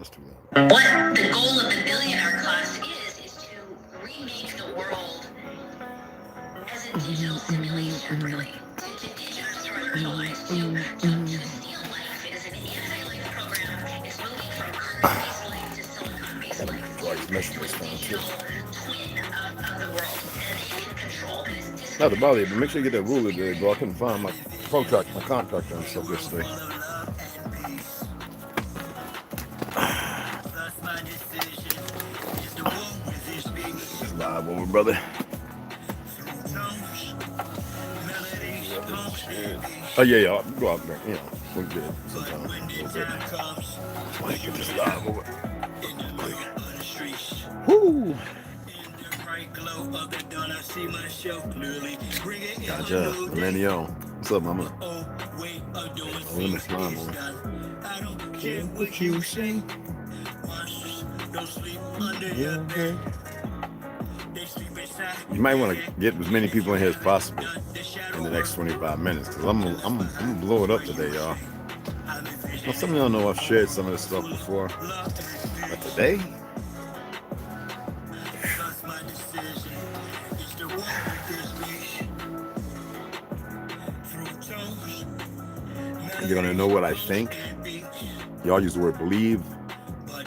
let's do that. What the goal of the billionaire class is to remake the world as a digital simulation, really. To digitalize, to steal life. It is an anti-life program. It's moving from Earth-based life to silicon-based life. Twin of the world. And it can control this. Not to bother you, but make sure you get that ruler today, bro. I couldn't find my contractor and stuff yesterday. Live over, brother. Oh yeah, I'll go out there. You know, we're good sometimes. I get this live over. Woo! Gotcha, Millennial. What's up, mama? I'm in the slime, man. I don't care what you say. Don't sleep under your bed. You might want to get as many people in here as possible in the next 25 minutes, because I'm gonna blow it up today, y'all. Now, some of y'all know I've shared some of this stuff before, but today, you're gonna know what I think. Y'all use the word believe.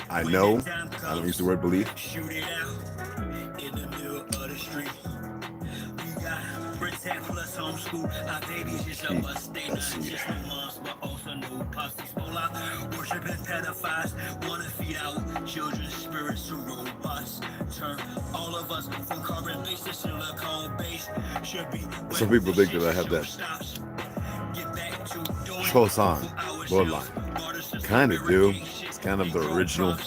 I know. I don't use the word believe. Some people think that I have that Chosan bloodline. Kind of do. It's kind of the original,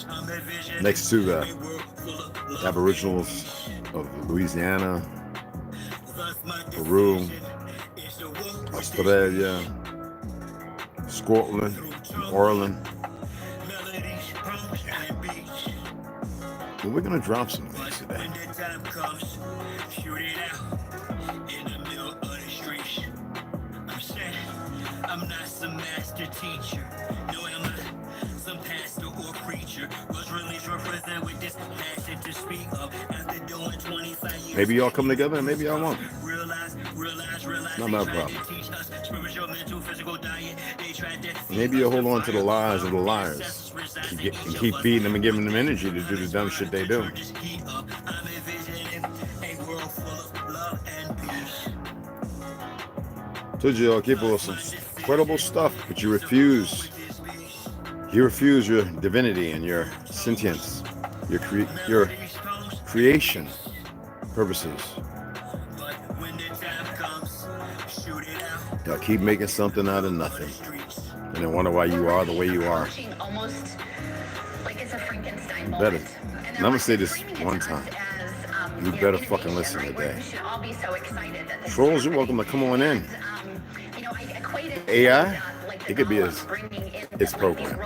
next to the Aboriginals of Louisiana, Peru, Australia, Scotland, Ireland. But we're gonna drop some things today. I'm not some master teacher. No, I'm not some pastor or preacher. Was released represent with this passion to speak of after doing 25 years. Maybe y'all come together and maybe y'all won't. Realize. Not my problem. Maybe you'll hold on to the lies of the liars and keep feeding them and giving them energy to do the dumb shit they do. Told you y'all capable of some incredible stuff, but you refuse. You refuse your divinity and your sentience, your creation purposes. Y'all keep making something out of nothing, and then wonder why you are the way you are. Almost like it's a Frankenstein You moment. better. And I'm gonna say this one time. You better fucking listen today. Trolls, you're welcome to come on in. AI, it could be its program.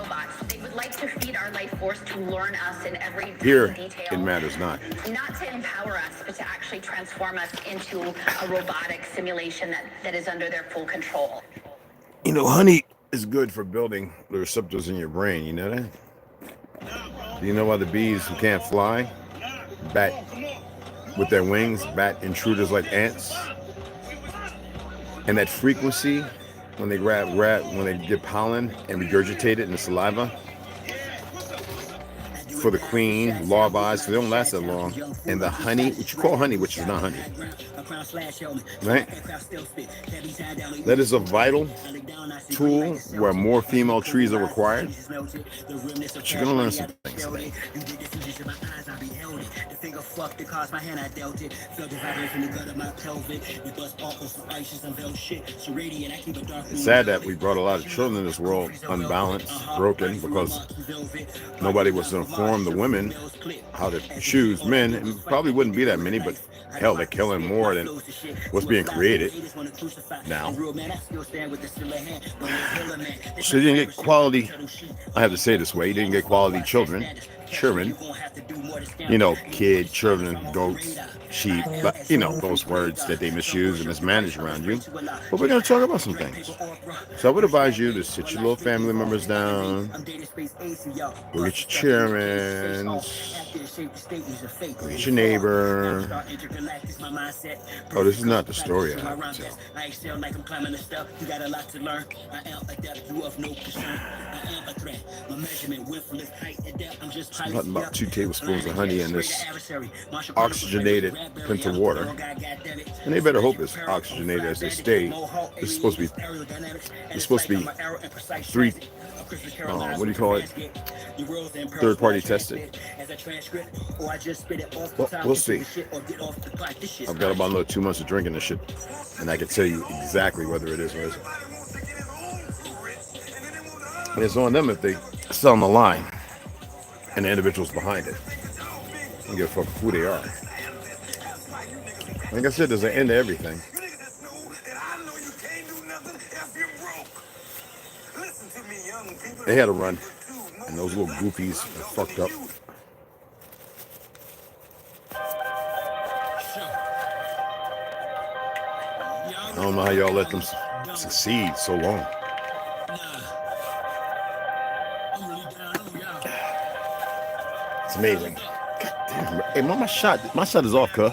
They would like to feed our life force to learn us in every Here, detail. it matters not. Not to empower us, but to actually transform us into a robotic simulation that is under their full control. You know, honey is good for building the receptors in your brain. You know that? Do you know why the bees who can't fly bat with their wings, bat intruders like ants? And that frequency, when they when they get pollen and regurgitate it in the saliva, for the queen, larvae, so they don't last that long. And the honey, which you call honey, which is not honey, right? That is a vital tool where more female trees are required. But you're gonna learn some things today. It's sad that we brought a lot of children in this world unbalanced, broken, because nobody was informed the women how to choose men. And probably wouldn't be that many, but hell, they're killing more than what's being created now. So you didn't get quality, I have to say this way, you didn't get quality children. children. You know, kid, children, goats, sheep, but you know, those words that they misuse and mismanage around you. But we're going to talk about some things. So I would advise you to sit your little family members down, go get your children, go get your neighbor. Oh, this is not the story I have to tell. It's about 2 tablespoons of honey in this oxygenated pint of water, and they better hope it's oxygenated as they stay. It's supposed to be 3. What do you call it? Third-party tested. Well, we'll see. I've got about another 2 months of drinking this shit, and I can tell you exactly whether it is or isn't. And it's on them if they sell on the line and the individuals behind it. I don't give a fuck who they are. Like I said, there's an end to everything. They had to run, and those little goofies are fucked up. I don't know how y'all let them succeed so long. It's amazing. God damn. Hey, my shot is off, cuz.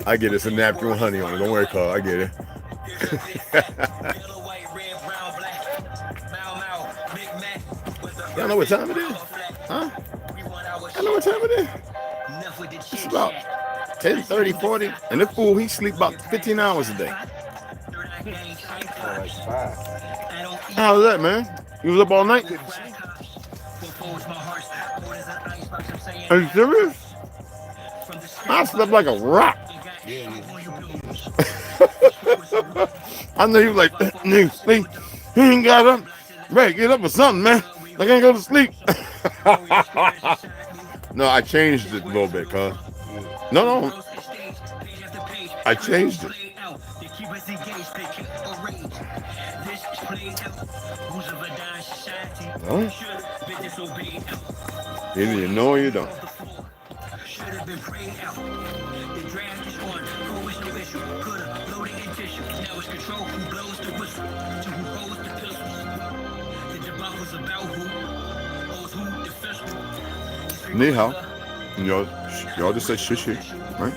I get it. It's a napkin with honey on it. Don't worry, cuz. I get it. Y'all know what time it is? Huh? I know what time it is. It's about 10:30, 40. And this fool, he sleep about 15 hours a day. How's that, man? You was up all night? Are you serious? I slept like a rock. I know you like, nigga, sleep. He ain't got up. Right, get up or something, man. I can't go to sleep. No, I changed it a little bit, cuz. No. I changed it. Huh? Either you know or you don't. Ni hao. Y'all just say shishi, right?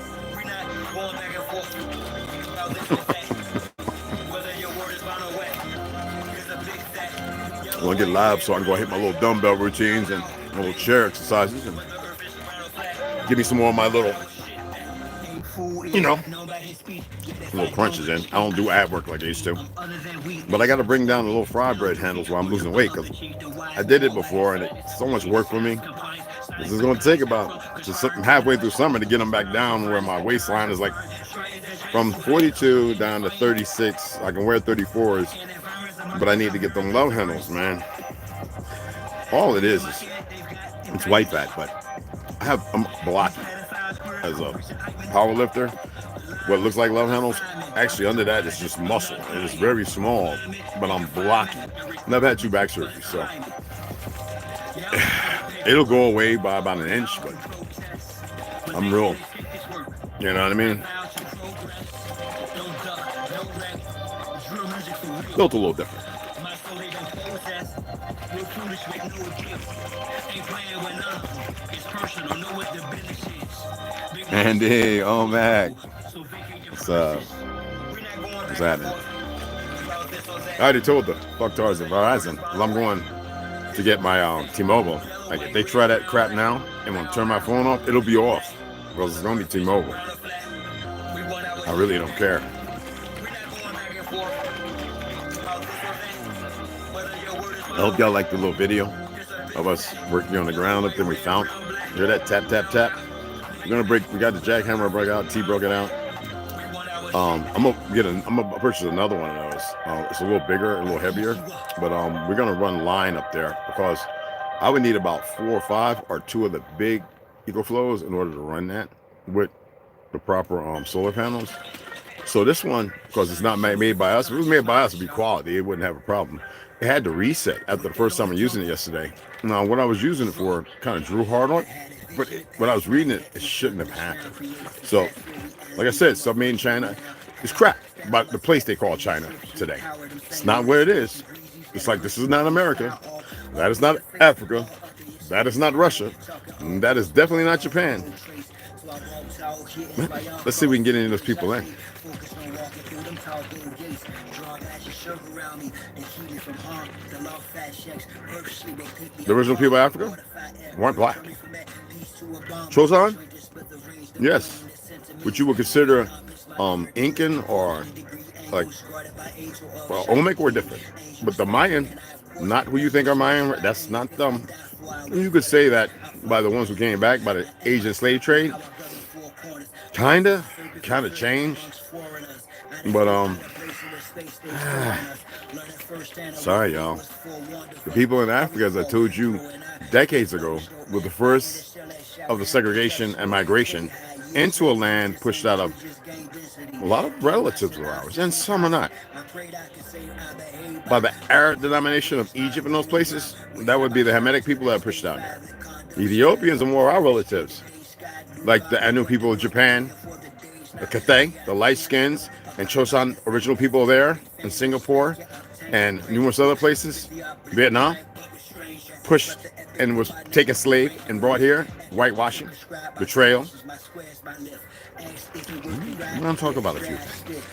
I want to get live so I can go hit my little dumbbell routines and little chair exercises and give me some more of my little, little crunches in. I don't do ab work like I used to. But I got to bring down the little fry bread handles while I'm losing weight, because I did it before and it's so much work for me. This is going to take about just halfway through summer to get them back down where my waistline is like from 42 down to 36. I can wear 34s, but I need to get them love handles, All it is it's white fat, but I'm blocky as a power lifter. What looks like love handles, actually under that is just muscle. It is very small, but I'm blocky. And I've had 2 back surgeries, so it'll go away by about an inch, but I'm real. You know what I mean? Built a little different. Andy, oh Mac. What's up? What's happening? I already told the fucktards of Verizon, well, I'm going to get my T-Mobile. Like, if they try that crap now and want to turn my phone off, it'll be off. Because it's going to be T-Mobile. I really don't care. I hope y'all like the little video of us working on the ground up there. We found. Hear that tap, tap, tap? We're gonna break. We got the jackhammer broke out. T broke it out. I'm gonna purchase another one of those. It's a little bigger, a little heavier, but we're gonna run line up there because I would need about 4 or 5 or 2 of the big EcoFlows in order to run that with the proper solar panels. So this one, because it's not made by us, if it was made by us, it'd be quality. It wouldn't have a problem. it had to reset after the first time of using it yesterday. Now, what I was using it for kind of drew hard on it, but when I was reading it, it shouldn't have happened. So, like I said, stuff made in China is crap. But the place they call China today, it's not where it is. It's like, this is not America. That is not Africa. That is not Russia. And that is definitely not Japan. Let's see if we can get any of those people in. The original people of Africa weren't black. Chosan? Yes. What you would consider Incan or like, well, Olmec were different. But the Mayan, not who you think are Mayan, that's not them. You could say that by the ones who came back by the Asian slave trade. Kind of changed. But, sorry, y'all. The people in Africa, as I told you decades ago, were the first of the segregation and migration into a land pushed out of a lot of relatives of ours, and some are not. By the Arab denomination of Egypt and those places, that would be the Hamitic people that are pushed down there. The Ethiopians are more our relatives, like the Anu people of Japan, the Cathay, the light skins, and Chosan original people there in Singapore and numerous other places. Vietnam, pushed and was taken slave and brought here, whitewashing, betrayal. I'm going to talk about a few things.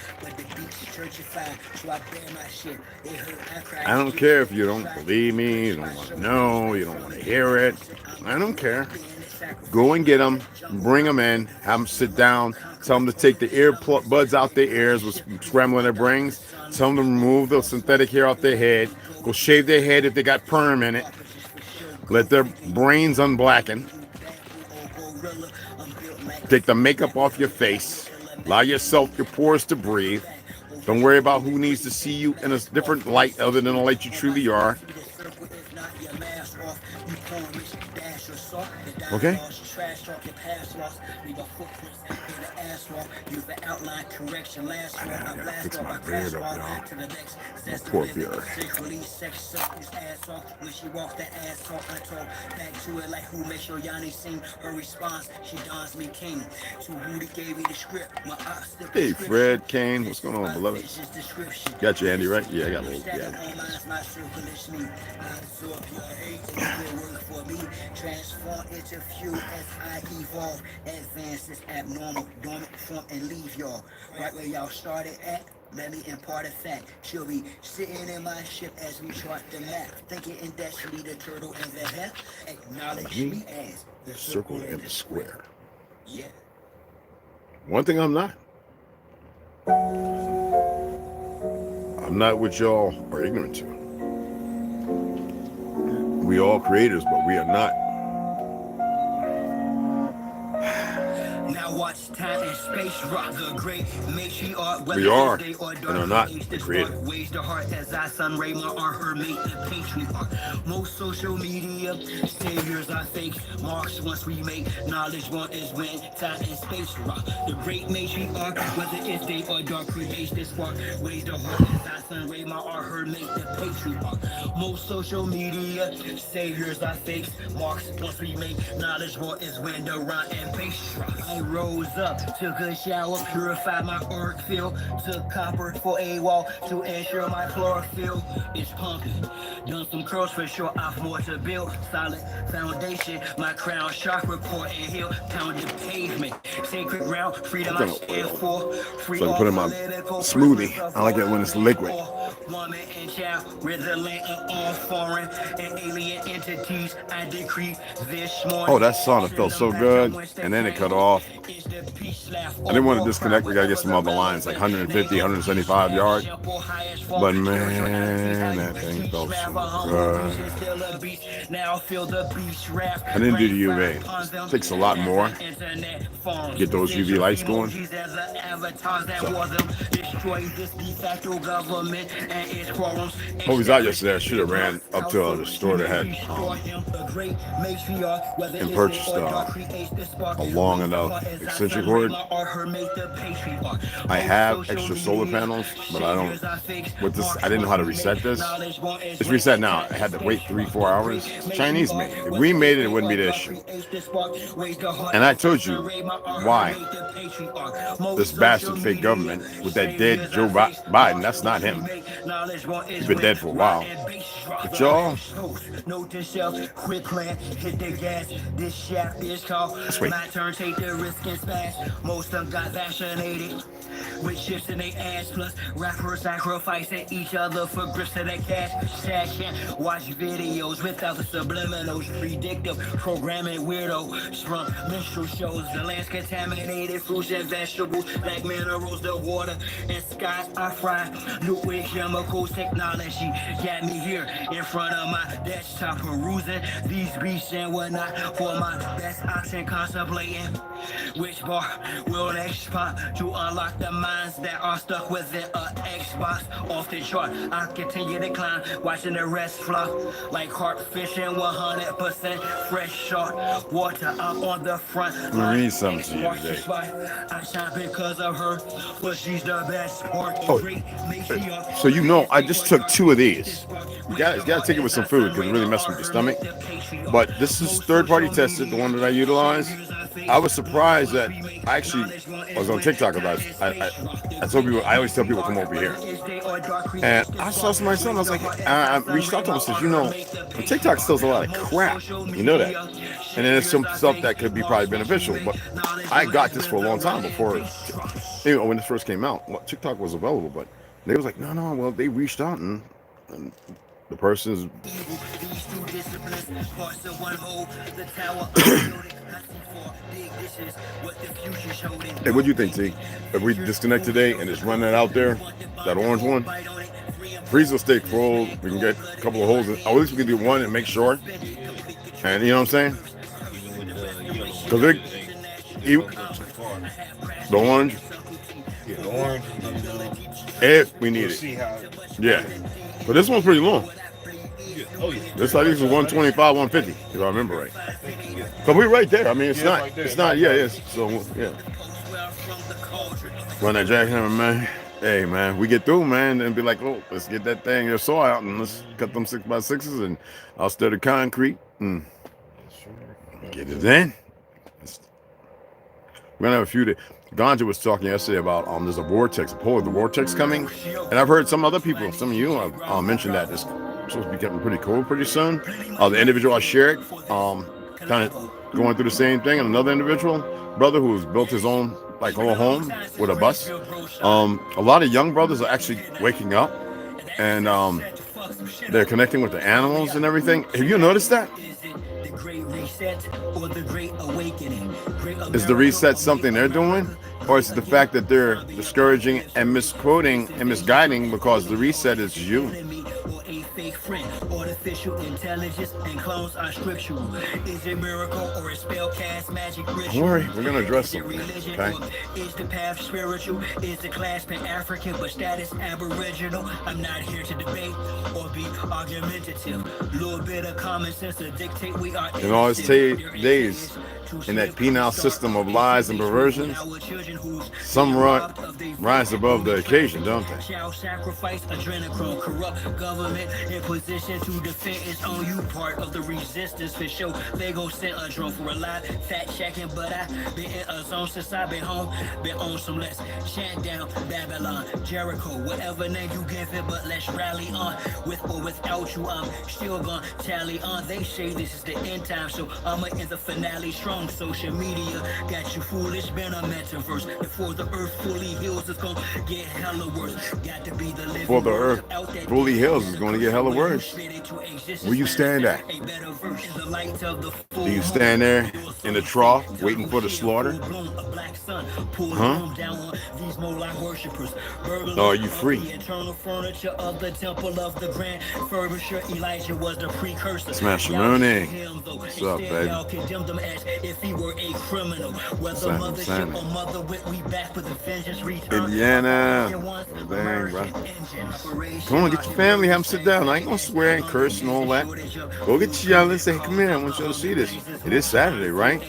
I don't care if you don't believe me, you don't want to know, you don't want to hear it. I don't care. Go and get them, bring them in, have them sit down, tell them to take the earbuds out their ears with scrambling their brains, tell them to remove the synthetic hair off their head, go shave their head if they got perm in it, let their brains unblacken, take the makeup off your face, allow yourself, your pores to breathe. Don't worry about who needs to see you in a different light other than the light you truly are. Okay? I gotta fix my beard up, y'all. My poor beard. Hey, Fred, Kane, what's going on, beloved? Got you, Andy, right? Yeah, I got a little, yeah. Transform into fuel as I evolve. Advance this abnormal, dormant form and leave y'all right where y'all started at. Let me impart a fact. She'll be sitting in my ship as we chart the map. Thinking industrially the turtle and the head. Acknowledge me as the circle and the square. Yeah. One thing I'm not what y'all are ignorant to. We all creators, but we are not. Now watch time and space rock the great matriarch. We are and are not the creator. Ways the heart as I son Raymond are her mate the patriarch. Most social media saviors are fake. Marks once we make knowledge one is when time and space rock. The great matriarch, whether it's day or dark, creates this spark. Ways the heart as I son Raymond are her mate the patriarch. Most social media saviors are fake. Marks once we make knowledge one is when the rhyme and bass rock. I rose up, took a shower, purified my auric field, took copper for a wall to ensure my chlorophyll is pumping. Done some curls for sure, I've more to build. Solid foundation, my crown chakra core and hill, pounded pavement. Sacred ground, freedom I stand for. Free so I can put in my smoothie. I like it when it's liquid. Woman and child, resilient of all foreign and alien entities. I decree this morning. Oh, that song, it felt so good. And then it cut off. I didn't want to disconnect. We gotta get some other lines, like 150, 175 yards. But man, that thing felt so good. I didn't do the UV. It takes a lot more. Get those UV lights going. So. I was out yesterday. I should have ran up to the store that had and purchased a long enough extension cord. I have extra solar panels, but I don't. With this, I didn't know how to reset this. It's reset now. I had to wait 3-4 hours. Chinese made it. If we made it, it wouldn't be the issue. And I told you why. This bastard fake government with that dead Joe Biden, that's not him. He's been dead for a while. But y'all, let's wait. Most of them got vaccinated with chips in their ass, plus rappers sacrificing each other for grips of their cash. Can't watch videos without the subliminals, predictive programming weirdos from minstrel shows. The land's contaminated, fruits and vegetables, like minerals, the water and skies are fried. New with chemicals, technology got me here in front of my desktop, perusing these beats and whatnot for my best option, contemplating which bar will next spot to unlock the minds that are stuck within a Xbox off the chart. I continue to climb, watching the rest flop like carp fishing, 100% fresh shark water. I'm on the front. Let me read something to you today. I shine because of her, but she's the best part. Oh, so you know, I just took 2 of these. You gotta take it with some food because it really messes with your stomach. But this is third-party tested, the one that I utilize. I was surprised that I was on TikTok about it. I told people, I always tell people come over here. And I saw somebody selling, I was like, I reached out to them and said, you know, TikTok sells a lot of crap. You know that. And then there's some stuff that could be probably beneficial. But I got this for a long time before, you know, when this first came out. Well, TikTok was available, but they was like, no, well, they reached out and the person's Hey, what do you think, T? If we disconnect today and just run that out there, that orange one, freeze will stay full. We can get a couple of holes. At least we can do one and make sure. And you know what I'm saying? Because the orange. Yeah, the orange. If we need it. Yeah. But this one's pretty long. Oh, yeah. This I think is 125, 150, if I remember right. But we're right there. I mean, it's not, so, yeah. Run that jackhammer, man. Hey, man, we get through, man, and be like, oh, let's get that thing, your saw out, and let's cut them 6x6s, and I'll stir the concrete, and get it in. We're gonna have a few days. Ganja was talking yesterday about there's a vortex, a polar vortex coming, and I've heard some other people, some of you have mentioned that it's supposed to be getting pretty cold pretty soon. The individual I shared, kind of going through the same thing, and another individual, brother who's built his own like whole home with a bus. A lot of young brothers are actually waking up, and they're connecting with the animals and everything. Have you noticed that? Is the reset something they're doing, or is it the fact that they're discouraging and misquoting and misguiding because the reset is you? Artificial intelligence and clones are scriptural. Is it miracle or a spell cast magic ritual? Don't worry, we're gonna address something. Okay. Is the path spiritual? Is the class pan-African but status aboriginal? I'm not here to debate or be argumentative. Little bit of common sense to dictate we are in all its days in that penal system of lies and perversions. Some rise above the occasion, don't they? Shall sacrifice adrenochrome, corrupt government in position to defend its own. You part of the resistance for sure. They go send a drone for a lot, fat checking, but I been in a zone since I been home. Been on some less chant down Babylon, Jericho, whatever name you give it, but let's rally on. With or without you, I'm still gonna tally on. They say this is the end time, so I'ma end the finale strong. Social media got you foolish, been a metaverse. Before the earth fully heals, it's gonna get hella worse. Got to be the living. Before the earth fully heals, it's gonna get hella worse. Where you stand at? Do you stand there in the trough waiting for the slaughter? Huh? Or are you free? Smash Rooney. What's up, baby? if he were a criminal. Whether Sign, mothership sign or it. mother wit, we back with a vengeance. Return. Indiana. Dang, bro. Come on, get your family, have them sit down. I ain't gonna swear and curse and all that. Go get your young and say, come here, I want y'all to see this. It is Saturday, right?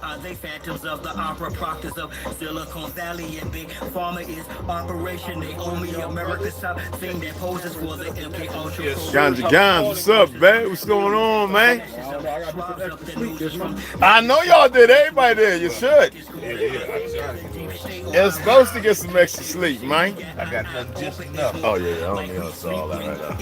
Are they phantoms of the opera, proctors of Silicon Valley and Big Pharma is Operation Naomi, America's top thing that poses for the MK Ultra. Ganja, what's up, babe? What's going on, man? I know y'all did. Everybody did. You should. You're supposed to get some extra sleep, man. I got nothing just enough. Oh, yeah, I don't need to all that right now.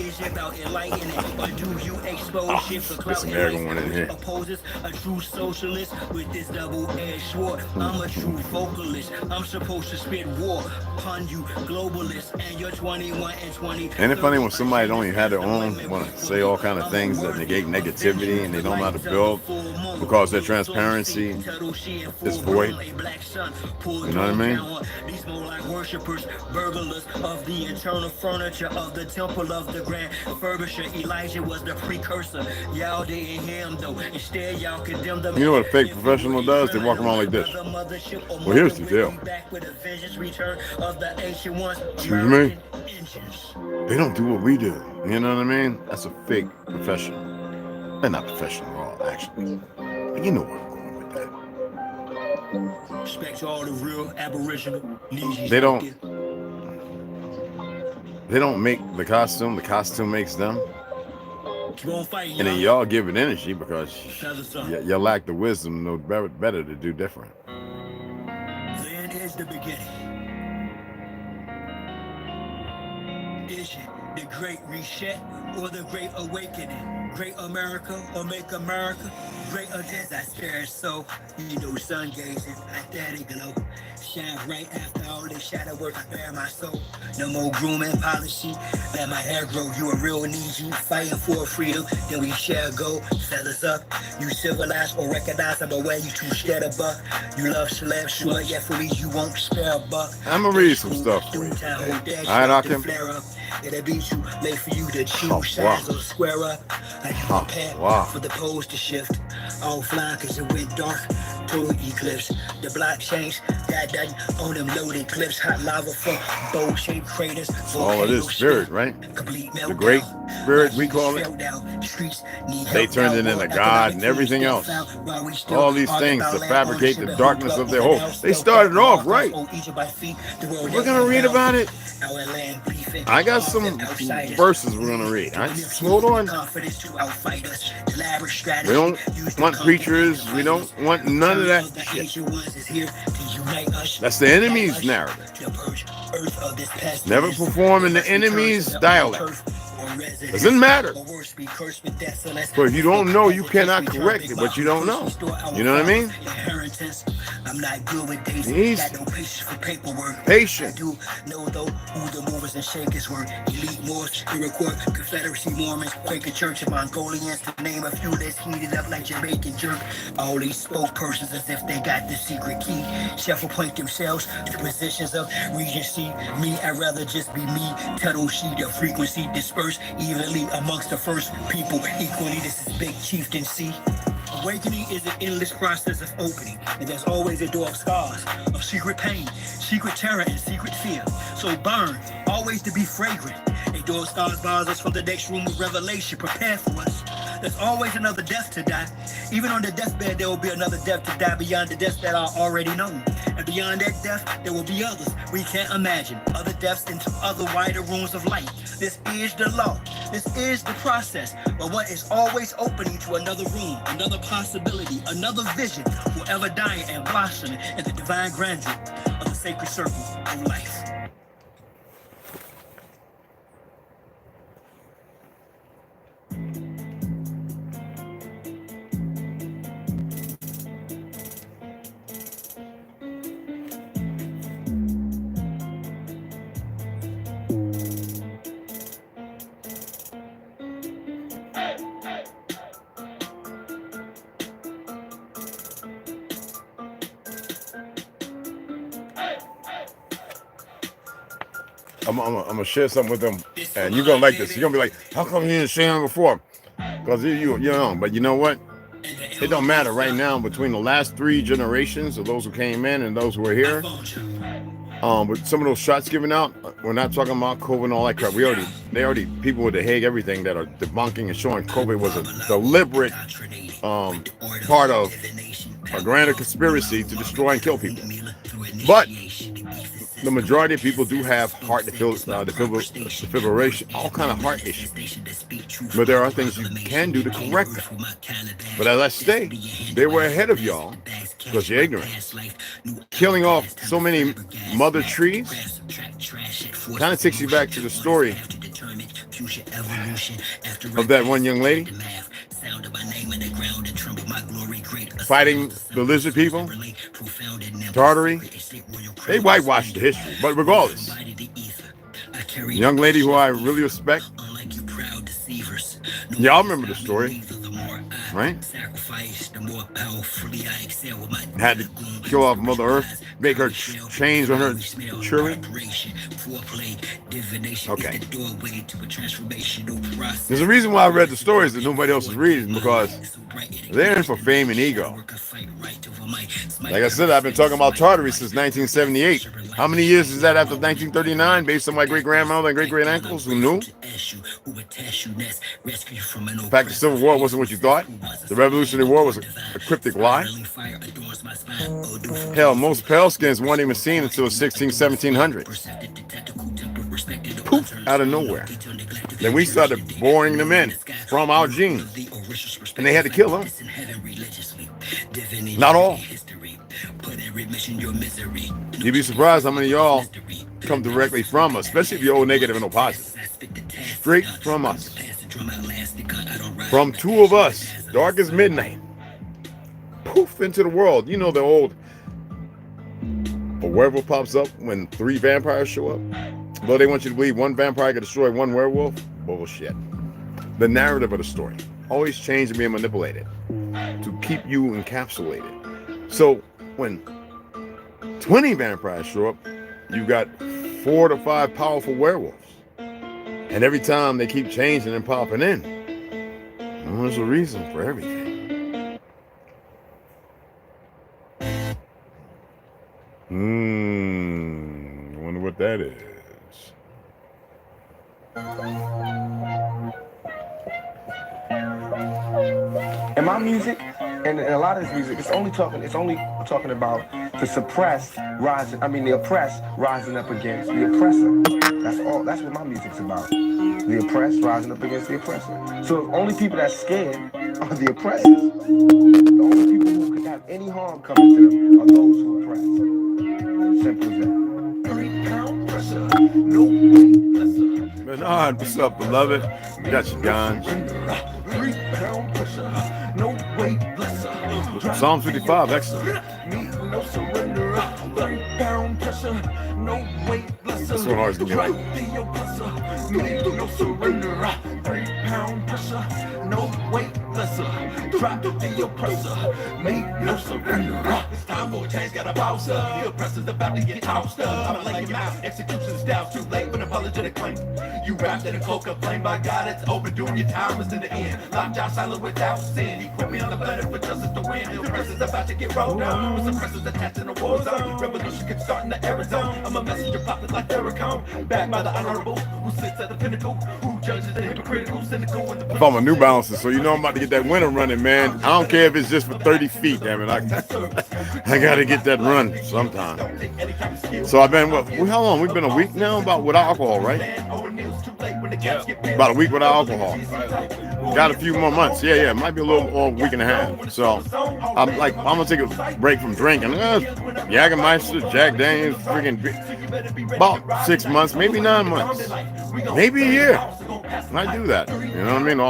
Get some air going in here. Opposes a true socialist with this double-edged sword. I'm a true vocalist. I'm supposed to spit war upon you globalists and your 21 and 20. Ain't it funny when somebody don't even have their own, want to say all kind of things that negate negativity and they don't know how to build because their transparency is void? You know what I mean? These more like worshipers, burglars of the internal furniture of the temple of the grand furbisher. Elijah was the precursor. Y'all didn't hear him though. Instead, y'all condemned them. You know what a fake professional does? They walk around like this. Well, here's the deal. Excuse me? They don't do what we do. You know what I mean? That's a fake professional. They're not professional at all, actually. But you know where I'm going with that. Respect to all the real Aboriginal Neesies. They don't make the costume makes them. Keep on fighting, And then y'all give it energy because you lack the wisdom, know better to do different. Then is the beginning. Is it the Great Reset or the Great Awakening? Great America or make America great or disaster? So, you know, sun gazing at that glow. Shine right after all this shadow work, I bear my soul. No more grooming policy, let my hair grow. You a real Neezy, fighting for freedom, then we share go. Feathers up, you civilized or recognize I'm aware you too scared of buck. You love celeb, sure, yeah, for me you won't spare a buck. I'm gonna read some stuff for you. Alright, Hakim. It'll be too late for you to choose sides or square up. Like you prepare for the pose to shift. Offline cause it went dark. Total eclipse. The blockchains got that on them loaded clips. Hot lava from bowl-shaped craters. All of this spirit, right? The great spirit, we call it. They turned it into God and everything else. All these things to fabricate the darkness of their whole. They started off right. We're gonna read about it. I got some verses we're gonna read. Hold on. We don't want preachers. We don't want none of that shit. That's the enemy's narrative. Never perform in the enemy's dialect. Doesn't matter. But if you don't know, you cannot correct it, but you don't know. You know what I mean? I'm not good with days. He's got no patience for paperwork. Patient. I do know though who the movers and shakers were. Elite Moors, Iroquois, Confederacy, Mormons, Quaker Church, and Mongolians, to name a few that's heated up like Jamaican jerk. All these spokespersons as if they got the secret key. Chef appoint themselves to positions of regency. Me, I'd rather just be me. Tuttle sheet of frequency dispersed evenly amongst the first people. Equally, this is big chieftaincy. Awakening is an endless process of opening, and there's always a door of scars, of secret pain, secret terror, and secret fear. So burn, always to be fragrant. A door of scars bars us from the next room of revelation. Prepare for us. There's always another death to die. Even on the deathbed, there will be another death to die beyond the deaths that are already known. And beyond that death, there will be others we can't imagine. Other deaths into other wider rooms of light. This is the law. This is the process. But one is always opening to another room, another possibility, another vision, forever dying and blossoming in the divine grandeur of the sacred circle of life. I'm gonna share something with them, and you're gonna like this. You're gonna be like, "How come you didn't share them before?" Because you know. But you know what? it don't matter right now between the last 3 generations of those who came in and those who are here. With some of those shots given out, we're not talking about COVID and all that crap. They already people with the Hague everything that are debunking and showing COVID was a deliberate part of a grander conspiracy to destroy and kill people. But the majority of people do have heart defibrillation, all kind of heart issues. But there are things you can do to correct them. But as I say, they were ahead of y'all because you're ignorant. Killing off so many mother trees kind of takes you back to the story of that one young lady fighting the lizard people, Tartary. They whitewashed the history, but regardless, young lady who I really respect, y'all remember the story, right? Had to kill off Mother Earth, make her change on her children. Okay. There's a reason why I read the stories that nobody else is reading, because they're in for fame and ego. Like I said, I've been talking about Tartary since 1978. How many years is that after 1939? Based on my great-grandmother and great-great-uncles who knew? In fact, the Civil War wasn't what you thought. The Revolutionary War was a cryptic lie. Hell, most pale skins weren't even seen until 1700s. Poof, out of nowhere. Then we started boring them in from our genes. And they had to kill them. Not all. You'd be surprised how many of y'all come directly from us, especially if you're O negative and O positive. Straight from us. From 2 of us, dark as midnight. Poof, into the world. You know the old, a werewolf pops up when 3 vampires show up. Though they want you to believe 1 vampire can destroy 1 werewolf. Bullshit. The narrative of the story always changed and being manipulated to keep you encapsulated. So when 20 vampires show up, you got 4 to 5 powerful werewolves. And every time they keep changing and popping in, there's a reason for everything. I wonder what that is. And my music, and a lot of this music, it's only talking about the suppressed rising. I mean, the oppressed rising up against the oppressor. That's all. That's what my music's about. The oppressed rising up against the oppressor. So the only people that's scared are the oppressors. The only people who could have any harm coming to them are those who oppress. Simple as that. Bernard, what's up, beloved? We got you, John. Psalm 55, excellent. This one hard to get right. Drop the oppressor, make no surrender. It's time for a change, got a boss up. The oppressor's about to get tossed up. I'ma lay him out, execution's down, too late for an apologetic claim. You wrapped in a cloak of flame, by God, it's over, doing your time is in the end. Locked out, silent without sin. He put me on the planet for justice to win. The oppressor's about to get rolled down. With suppressors attached in a war zone. Revolution can start in the Arizona. I'm a messenger popping like Farrakhan. Backed by the honorable, who sits at the pinnacle, who judges the hypocritical, cynical, and the... I'm on my New Balances, so you know I'm about to get that winter running, man. I don't care if it's just for 30 feet, damn it. I gotta get that run sometime. So I've been, how long? We've been a week now without alcohol, right? About a week without alcohol. Got a few more months. Yeah, it might be a little more, week and a half. So I'm gonna take a break from drinking. Jägermeister, Jack Daniels, freaking about 6 months, maybe 9 months, maybe a year. I do that. You know what I mean?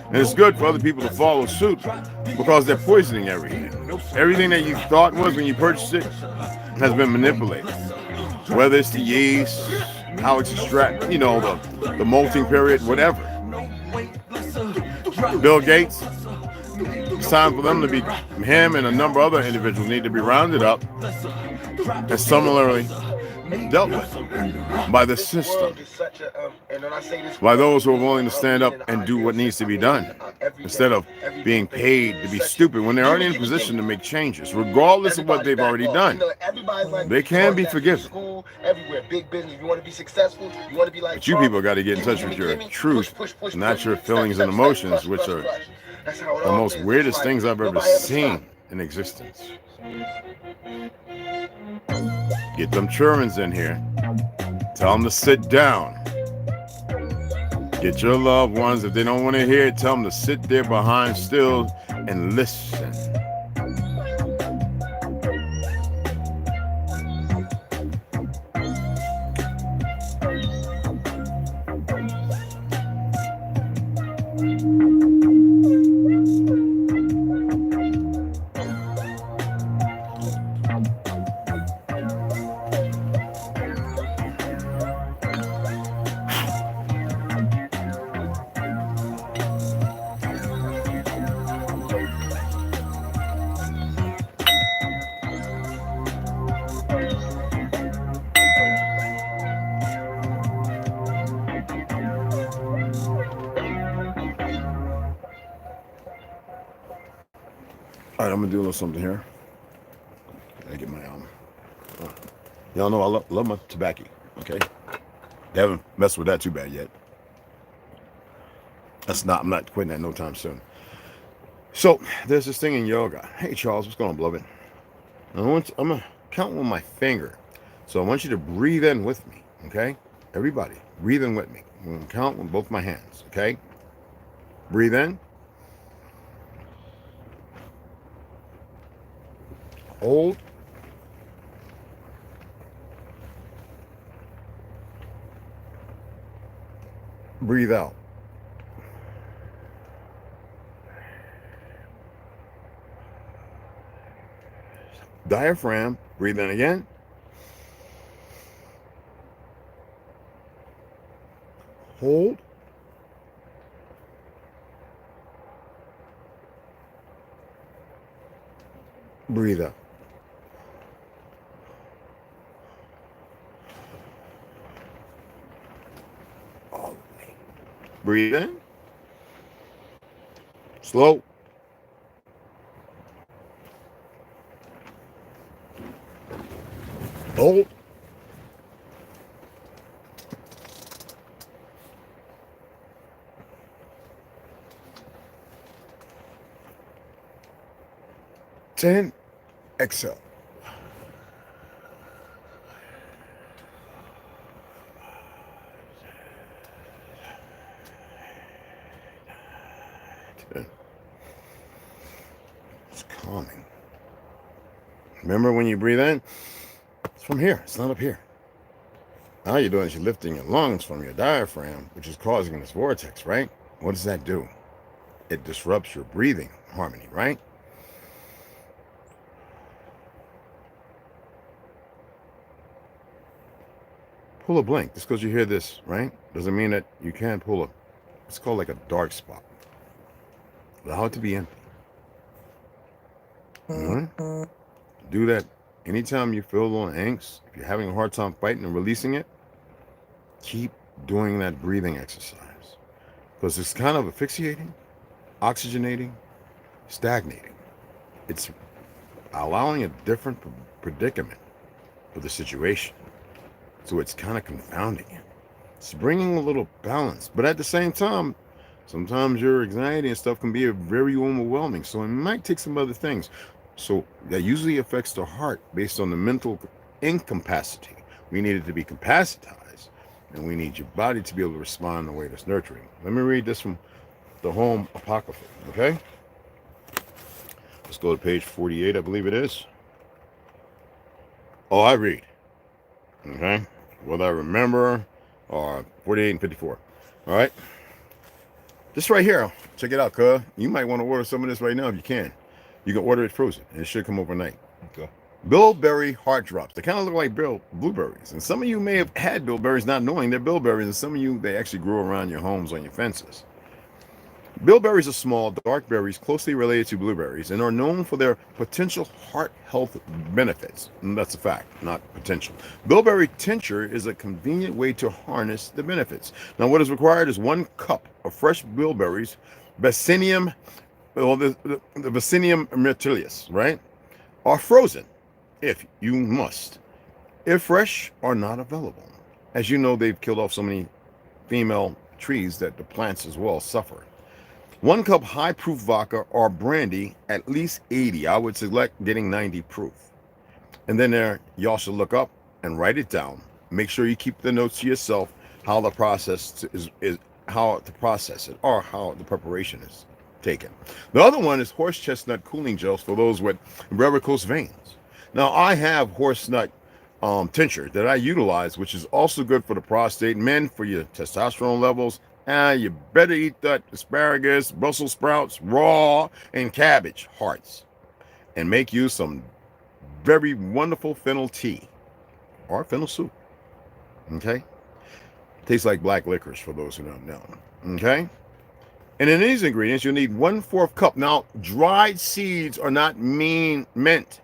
And it's good for other people to follow suit because they're poisoning everything. Everything that you thought was when you purchased it has been manipulated. Whether it's the yeast, how it's extracted, the molting period, whatever. Bill Gates, it's time for them to be, him and a number of other individuals need to be rounded up. And similarly, dealt with by the system, by those who are willing to stand up and do what needs to be done, instead of being paid to be stupid when they're already in a position to make changes, regardless of what they've already done. They can be forgiven. But you people got to get in touch with your truth, not your feelings and emotions, which are the most weirdest things I've ever seen in existence. Get them Germans in here. Tell them to sit down. Get your loved ones, if they don't want to hear it, tell them to sit there behind still and listen. All right, I'm gonna do a little something here. I get my y'all know I love my tobacco. Okay, they haven't messed with that too bad yet. I'm not quitting that no time soon. So there's this thing in yoga. Hey Charles, what's going on, beloved? I'm gonna count with my finger. So I want you to breathe in with me. Okay, everybody, breathe in with me. I'm gonna count with both my hands. Okay, breathe in. Hold. Breathe out. Diaphragm. Breathe in again. Hold. Breathe out. Breathe in. Slow. Hold. Ten. Exhale. It's calming. Remember when you breathe in, it's from here, it's not up here. All you're doing is you're lifting your lungs from your diaphragm, which is causing this vortex, right? What does that do? It disrupts your breathing harmony, right? Pull a blink, just because you hear this, right? Doesn't mean that you can't pull a, it's called like a dark spot. Allow it to be empty. Do that anytime you feel a little angst. If you're having a hard time fighting and releasing it, keep doing that breathing exercise. Because it's kind of asphyxiating, oxygenating, stagnating. It's allowing a different predicament for the situation. So it's kind of confounding it. It's bringing a little balance. But at the same time, sometimes your anxiety and stuff can be very overwhelming. So it might take some other things. So that usually affects the heart based on the mental incapacity. We need it to be capacitized. And we need your body to be able to respond in a way that's nurturing. Let me read this from the Home Apocrypha, okay? Let's go to page 48, I believe it is. Oh, I read. Okay? Whether I remember, or 48 and 54. All right? This right here, check it out, cuz. You might want to order some of this right now if you can. You can order it frozen, and it should come overnight. Okay. Bilberry heart drops. They kind of look like blueberries. And some of you may have had bilberries not knowing they're bilberries, and some of you, they actually grow around your homes on your fences. Bilberries are small, dark berries closely related to blueberries and are known for their potential heart health benefits. And that's a fact, not potential. Bilberry tincture is a convenient way to harness the benefits. Now, what is required is 1 cup of fresh bilberries, Vaccinium, the Vaccinium myrtilius, right? Are frozen, if you must. If fresh, are not available. As you know, they've killed off so many female trees that the plants as well suffer. 1 cup high proof vodka or brandy, at least 80. I would select getting 90 proof. And then there, y'all should look up and write it down. Make sure you keep the notes to yourself how the process is how to process it or how the preparation is taken. The other one is horse chestnut cooling gels for those with varicose veins. Now, I have horse nut tincture that I utilize, which is also good for the prostate. Men, for your testosterone levels, you better eat that asparagus, Brussels sprouts, raw, and cabbage hearts. And make you some very wonderful fennel tea or fennel soup. Okay? Tastes like black licorice for those who don't know. Okay? And in these ingredients, you'll need 1/4 cup. Now, dried seeds are not meant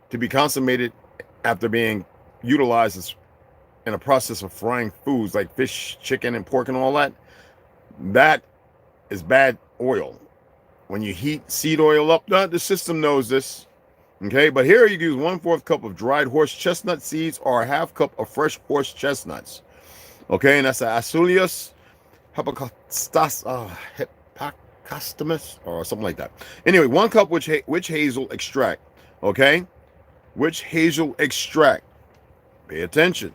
to be consummated after being utilized as in a process of frying foods like fish, chicken, and pork and all that. That is bad oil. When you heat seed oil up, the system knows this. Okay, but here you use 1/4 cup of dried horse chestnut seeds or a 1/2 cup of fresh horse chestnuts. Okay, and that's the Azuleus hippocastamus or something like that. Anyway, 1 cup witch hazel extract. Okay, witch hazel extract. Pay attention.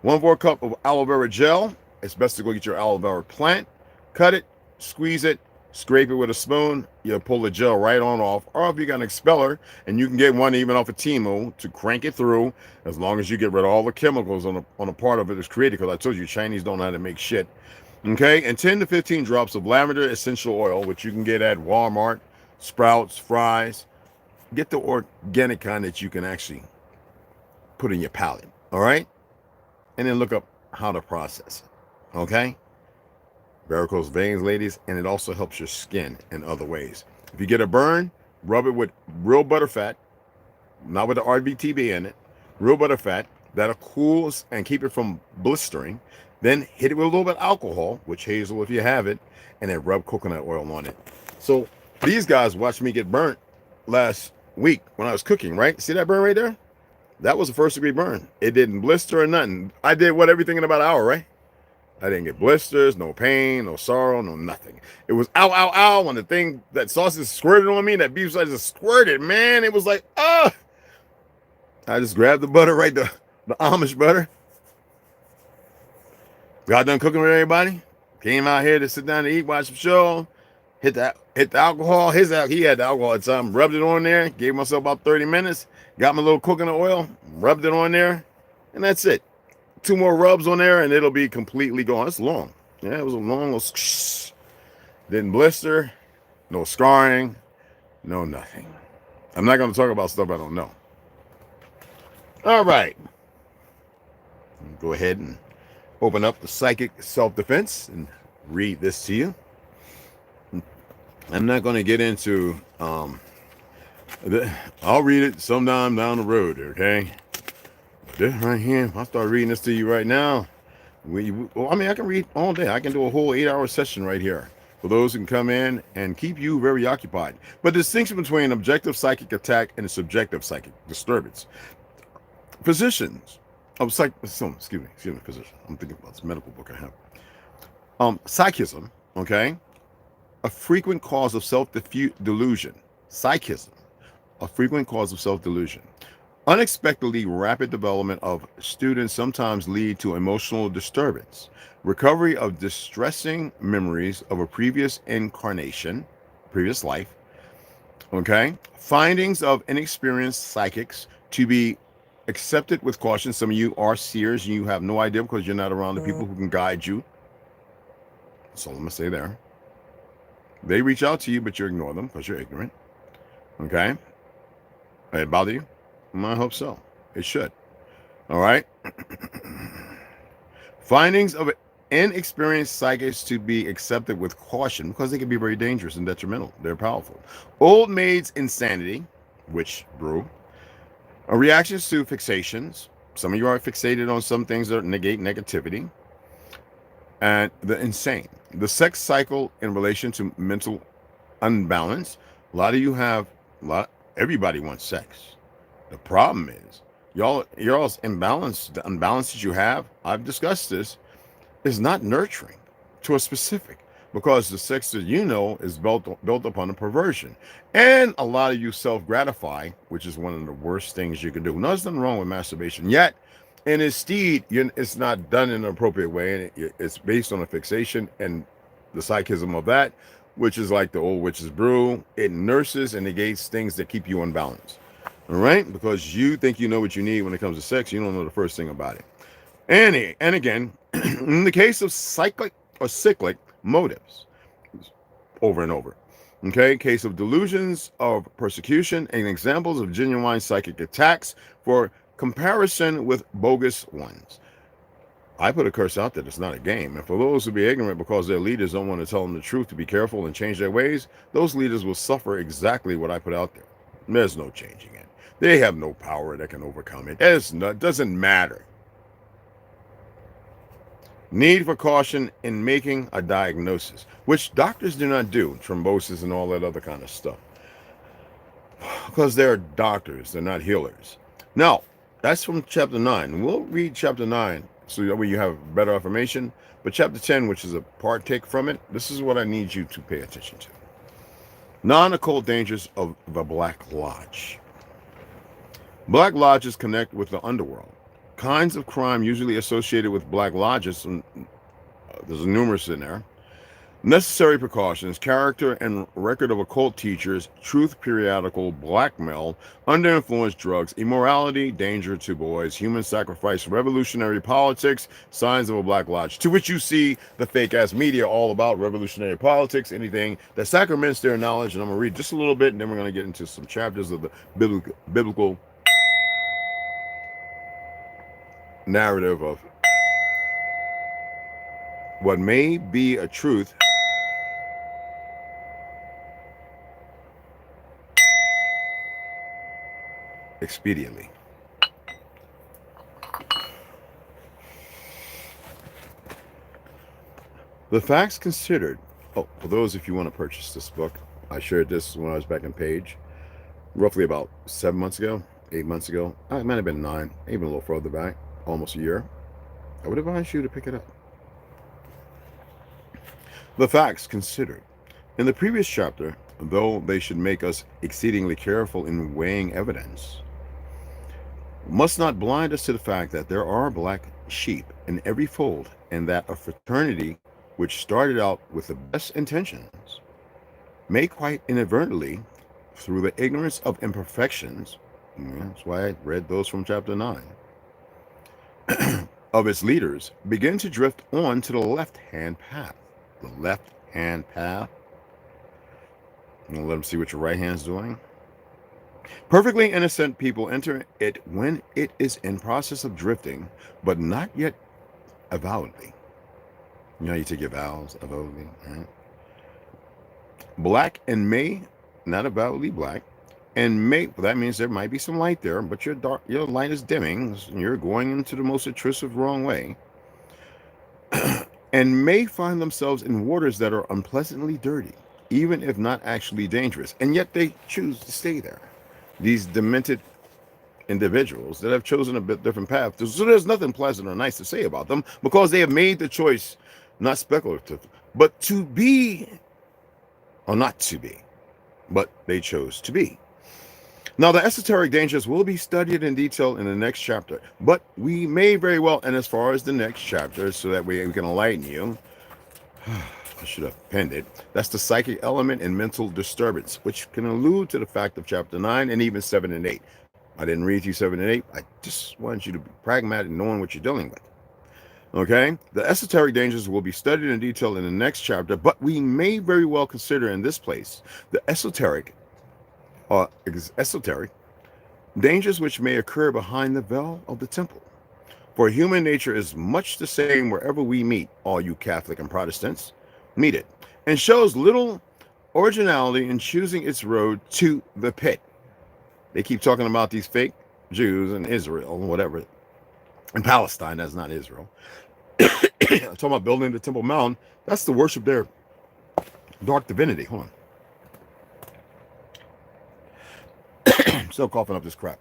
1/4 cup of aloe vera gel. It's best to go get your aloe vera plant, cut it, squeeze it, scrape it with a spoon. You'll pull the gel right on off. Or if you got an expeller, and you can get one even off of Temu to crank it through, as long as you get rid of all the chemicals on a part of it that's created. Because I told you, Chinese don't know how to make shit. Okay, and 10 to 15 drops of lavender essential oil, which you can get at Walmart, Sprouts, Fry's. Get the organic kind that you can actually put in your palate. All right, and then look up how to process it. Okay, varicose veins, ladies, and it also helps your skin in other ways. If you get a burn, rub it with real butter fat, not with the RVTB in it, real butter fat. That'll cool and keep it from blistering. Then hit it with a little bit of alcohol, witch hazel if you have it, and then rub coconut oil on it. So these guys watched me get burnt last week when I was cooking, right? See that burn right there? That was a 1st degree burn. It didn't blister or nothing. I did everything in about an hour, right? I didn't get blisters, no pain, no sorrow, no nothing. It was ow, ow, ow, when the thing, that sausage squirted on me, that beef slice just squirted, man. It was like, ah. I just grabbed the butter, right, the Amish butter. Got done cooking with everybody. Came out here to sit down and eat, watch some show. Hit the alcohol. He had the alcohol at the time. Rubbed it on there. Gave myself about 30 minutes. Got my little coconut oil. Rubbed it on there. And that's it. 2 more rubs on there and it'll be completely gone. It's long. Yeah, it was a long little didn't blister. No scarring. No nothing. I'm not going to talk about stuff I don't know. All right. Go ahead and open up the Psychic Self-Defense and read this to you. I'm not going to get into I'll read it sometime down the road, okay? This right here, I'll start reading this to you right now. I mean, I can read all day. I can do a whole 8-hour session right here for those who can come in and keep you very occupied. But the distinction between objective psychic attack and a subjective psychic disturbance. Physicians of excuse me, physician. I'm thinking about this medical book I have. Psychism, okay? A frequent cause of self-delusion. Psychism, a frequent cause of self-delusion. Unexpectedly rapid development of students sometimes lead to emotional disturbance. Recovery of distressing memories of a previous incarnation, previous life. Okay? Findings of inexperienced psychics to be accepted with caution. Some of you are seers and you have no idea because you're not around the people who can guide you. That's all I'm going to say there. They reach out to you, but you ignore them because you're ignorant. Okay? It bother you? I hope so. It should. All right? Findings of inexperienced psychics to be accepted with caution because they can be very dangerous and detrimental. They're powerful. Old maid's insanity, which brew, reactions to fixations. Some of you are fixated on some things that negate negativity. And the insane, the sex cycle in relation to mental unbalance. A lot of you have everybody wants sex. The problem is y'all's imbalance, the imbalance that you have, I've discussed this, is not nurturing to a specific, because the sex that you know is built upon a perversion. And a lot of you self-gratify, which is one of the worst things you can do. There's nothing wrong with masturbation, yet in its stead, it's not done in an appropriate way, and it's based on a fixation and the psychism of that, which is like the old witch's brew. It nurses and negates things that keep you unbalanced. All right? Because you think you know what you need when it comes to sex, you don't know the first thing about it. And again, in the case of cyclic motives, over and over. Okay, case of delusions of persecution and examples of genuine psychic attacks for comparison with bogus ones. I put a curse out that it's not a game. And for those who be ignorant because their leaders don't want to tell them the truth to be careful and change their ways, those leaders will suffer exactly what I put out there. There's no changing it. They have no power that can overcome it. It doesn't matter. Need for caution in making a diagnosis, which doctors do not do, thrombosis and all that other kind of stuff. Because they're doctors, they're not healers. Now, that's from chapter 9. We'll read chapter 9 so that way you have better information. But chapter 10, which is a partake from it, this is what I need you to pay attention to. Non-occult dangers of the Black Lodge. Black Lodges connect with the underworld. Kinds of crime usually associated with Black Lodges, and there's numerous in there. Necessary precautions, character and record of occult teachers, truth periodical, blackmail, under influence drugs, immorality, danger to boys, human sacrifice, revolutionary politics, signs of a Black Lodge, to which you see the fake-ass media all about revolutionary politics, anything that sacraments their knowledge. And I'm going to read just a little bit, and then we're going to get into some chapters of the biblical narrative of what may be a truth expediently. The facts considered. Oh, for those if you want to purchase this book, I shared this when I was back in Page, roughly about 7 months ago, 8 months ago. It might have been 9, even a little further back, almost a year. I would advise you to pick it up. The facts considered. In the previous chapter, though they should make us exceedingly careful in weighing evidence, must not blind us to the fact that there are black sheep in every fold, and that a fraternity which started out with the best intentions may quite inadvertently, through the ignorance of imperfections, that's why I read those from chapter 9, of its leaders, begin to drift on to the left-hand path. The left-hand path. I'm going to let them see what your right hand's doing. Perfectly innocent people enter it when it is in process of drifting, but not yet avowedly. You know how you take your vows avowedly, right? Black and may, not avowedly black, and may, well, that means there might be some light there, but your light is dimming, and you're going into the most intrusive wrong way, and may find themselves in waters that are unpleasantly dirty, even if not actually dangerous, and yet they choose to stay there. These demented individuals that have chosen a bit different path. So there's nothing pleasant or nice to say about them because they have made the choice, not speculative, but to be, or not to be, but they chose to be. Now, the esoteric dangers will be studied in detail in the next chapter, but we may very well, and as far as the next chapter, so that way we can enlighten you, I should have penned it. That's the psychic element and mental disturbance, which can allude to the fact of chapter 9 and even 7 and 8. I didn't read you 7 and 8. I just want you to be pragmatic and knowing what you're dealing with. Okay? The esoteric dangers will be studied in detail in the next chapter, but we may very well consider in this place the esoteric dangers which may occur behind the veil of the temple. For human nature is much the same wherever we meet, all you Catholic and Protestants meet it, and shows little originality in choosing its road to the pit. They keep talking about these fake Jews in Israel, whatever. In Palestine, that's not Israel. I'm talking about building the Temple Mount. That's the worship their dark divinity. Hold on. I'm still coughing up this crap.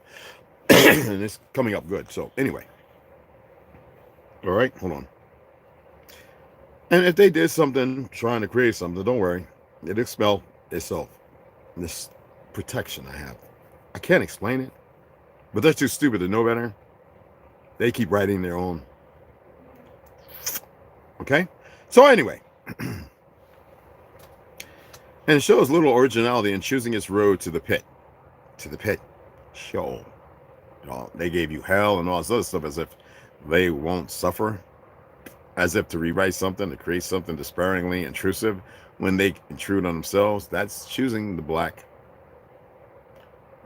And it's coming up good. So anyway. All right, hold on. And if they did something, trying to create something, don't worry. It expel itself. This protection I have. I can't explain it. But they're too stupid to know better. They keep writing their own. Okay? So anyway. And it shows little originality in choosing its road to the pit. To the pit. Show. You know, they gave you hell and all this other stuff as if they won't suffer. As if to rewrite something, to create something despairingly intrusive when they intrude on themselves. That's choosing the black.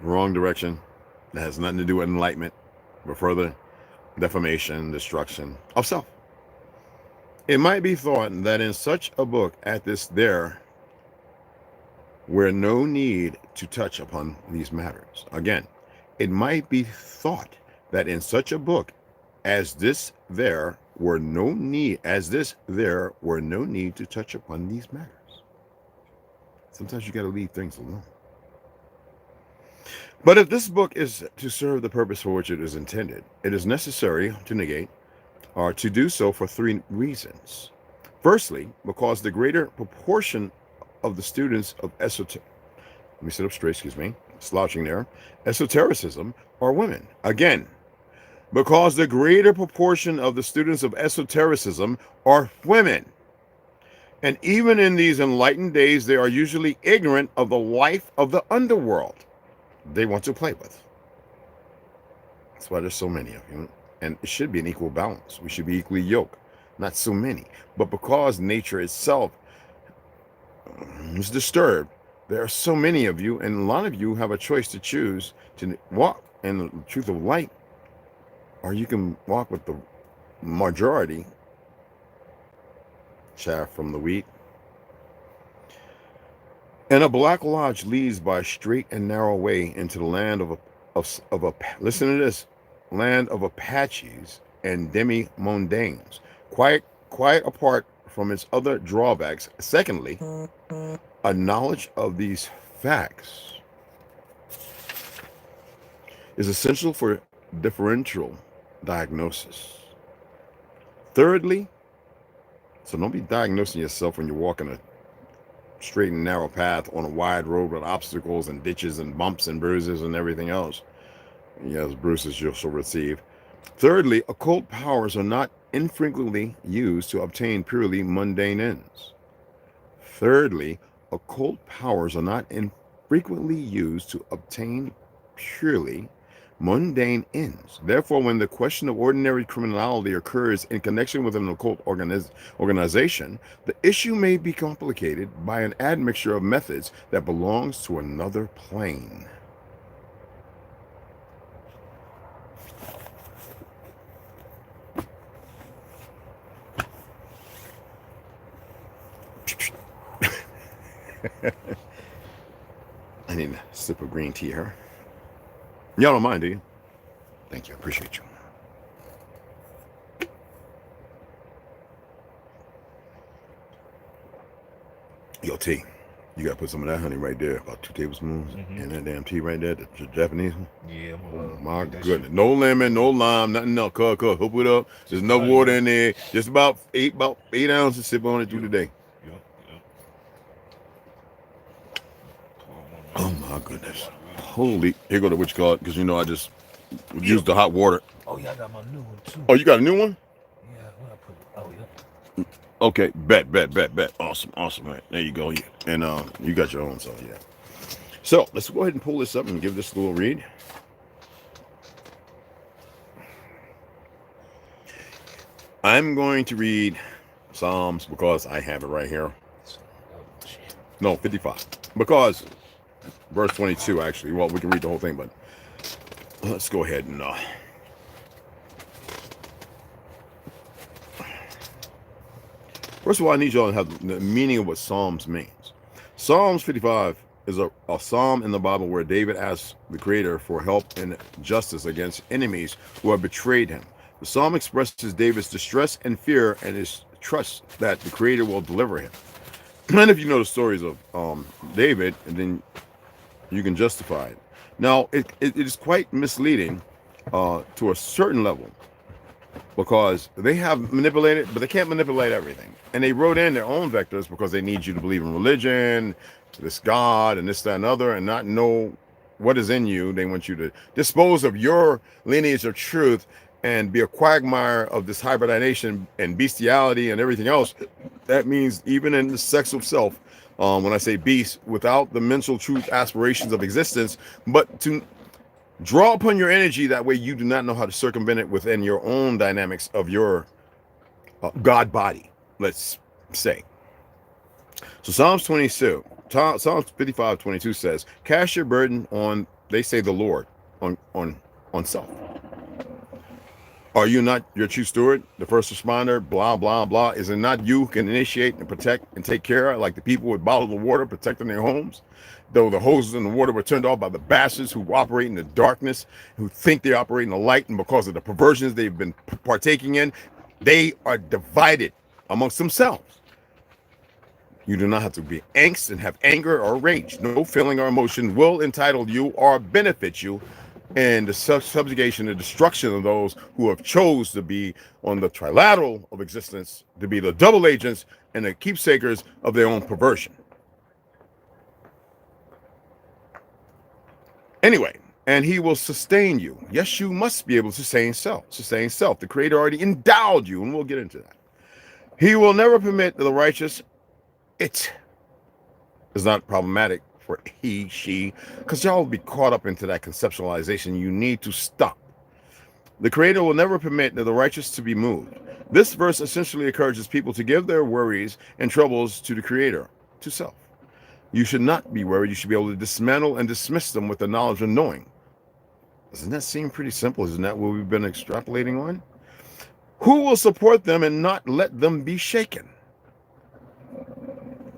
Wrong direction. That has nothing to do with enlightenment, but further defamation, destruction of self. It might be thought that in such a book as this there were no need to touch upon these matters. Again, it might be thought that in such a book as this there were no need to touch upon these matters. Sometimes you got to leave things alone. But if this book is to serve the purpose for which it is intended, it is necessary to negate or to do so for three reasons. Firstly, because the greater proportion of the students of esotericism are women. Again, because the greater proportion of the students of esotericism are women. And even in these enlightened days, they are usually ignorant of the life of the underworld they want to play with. That's why there's so many of you. And it should be an equal balance. We should be equally yoked. Not so many. But because nature itself is disturbed, there are so many of you, and a lot of you have a choice to choose to walk in the truth of light, or you can walk with the majority, chaff from the wheat. And a black lodge leads by a straight and narrow way into the land of listen to this, land of Apaches and demi-mondanes, quite apart from its other drawbacks. Secondly, a knowledge of these facts is essential for differential diagnosis. Thirdly, so don't be diagnosing yourself when you're walking a straight and narrow path on a wide road with obstacles and ditches and bumps and bruises and everything else. Yes, bruises you shall receive. Thirdly, occult powers are not infrequently used to obtain purely mundane ends. Thirdly, occult powers are not infrequently used to obtain purely mundane ends. Therefore, when the question of ordinary criminality occurs in connection with an occult organization, the issue may be complicated by an admixture of methods that belongs to another plane. I need a sip of green tea here. Y'all don't mind, do you? Thank you. I appreciate you. Yo, tea. You gotta put some of that honey right there, about 2 tablespoons, in that damn tea right there, the Japanese one. Yeah, oh my goodness. No lemon, no lime, nothing else. Hook it up. There's no water in there. Just about eight ounces. Sip on it through the day. Oh my goodness. Holy, here go the witch card, because you know I just used the hot water. Oh yeah, I got my new one too. Oh, you got a new one? Yeah, where I put it? Oh yeah. Okay, bet. Awesome, right. There you go. Yeah. And you got your own, so yeah. So let's go ahead and pull this up and give this a little read. I'm going to read Psalms because I have it right here. No, 55. Because verse 22, actually. Well, we can read the whole thing, but let's go ahead and First of all, I need y'all to have the meaning of what Psalms means. Psalms 55 is a psalm in the Bible where David asks the Creator for help and justice against enemies who have betrayed him. The psalm expresses David's distress and fear and his trust that the Creator will deliver him. And if you know the stories of David, and then you can justify it. Now, it is quite misleading to a certain level, because they have manipulated, but they can't manipulate everything. And they wrote in their own vectors because they need you to believe in religion, this God, and this, that, and other, and not know what is in you. They want you to dispose of your lineage of truth and be a quagmire of this hybridization and bestiality and everything else. That means even in the sex of self, when I say beast, without the mental truth aspirations of existence, but to draw upon your energy, that way you do not know how to circumvent it within your own dynamics of your God body, let's say. So Psalms 55:22 says, cast your burden on, they say, the Lord, on self. Are you not your true steward, the first responder, blah, blah, blah? Is it not you who can initiate and protect and take care of, like the people with bottled water protecting their homes? Though the hoses in the water were turned off by the bastards who operate in the darkness, who think they operate in the light, and because of the perversions they've been partaking in, they are divided amongst themselves. You do not have to be angst and have anger or rage. No feeling or emotion will entitle you or benefit you in the subjugation and destruction of those who have chose to be on the trilateral of existence, to be the double agents and the keepsakers of their own perversion. Anyway, and he will sustain you. Yes, you must be able to sustain self. Sustain self. The Creator already endowed you, and we'll get into that. He will never permit the righteous. It is not problematic for he, she, because y'all will be caught up into that conceptualization. You need to stop. The Creator will never permit the righteous to be moved. This verse essentially encourages people to give their worries and troubles to the Creator, to self. You should not be worried. You should be able to dismantle and dismiss them with the knowledge of knowing. Doesn't that seem pretty simple? Isn't that what we've been extrapolating on? Who will support them and not let them be shaken?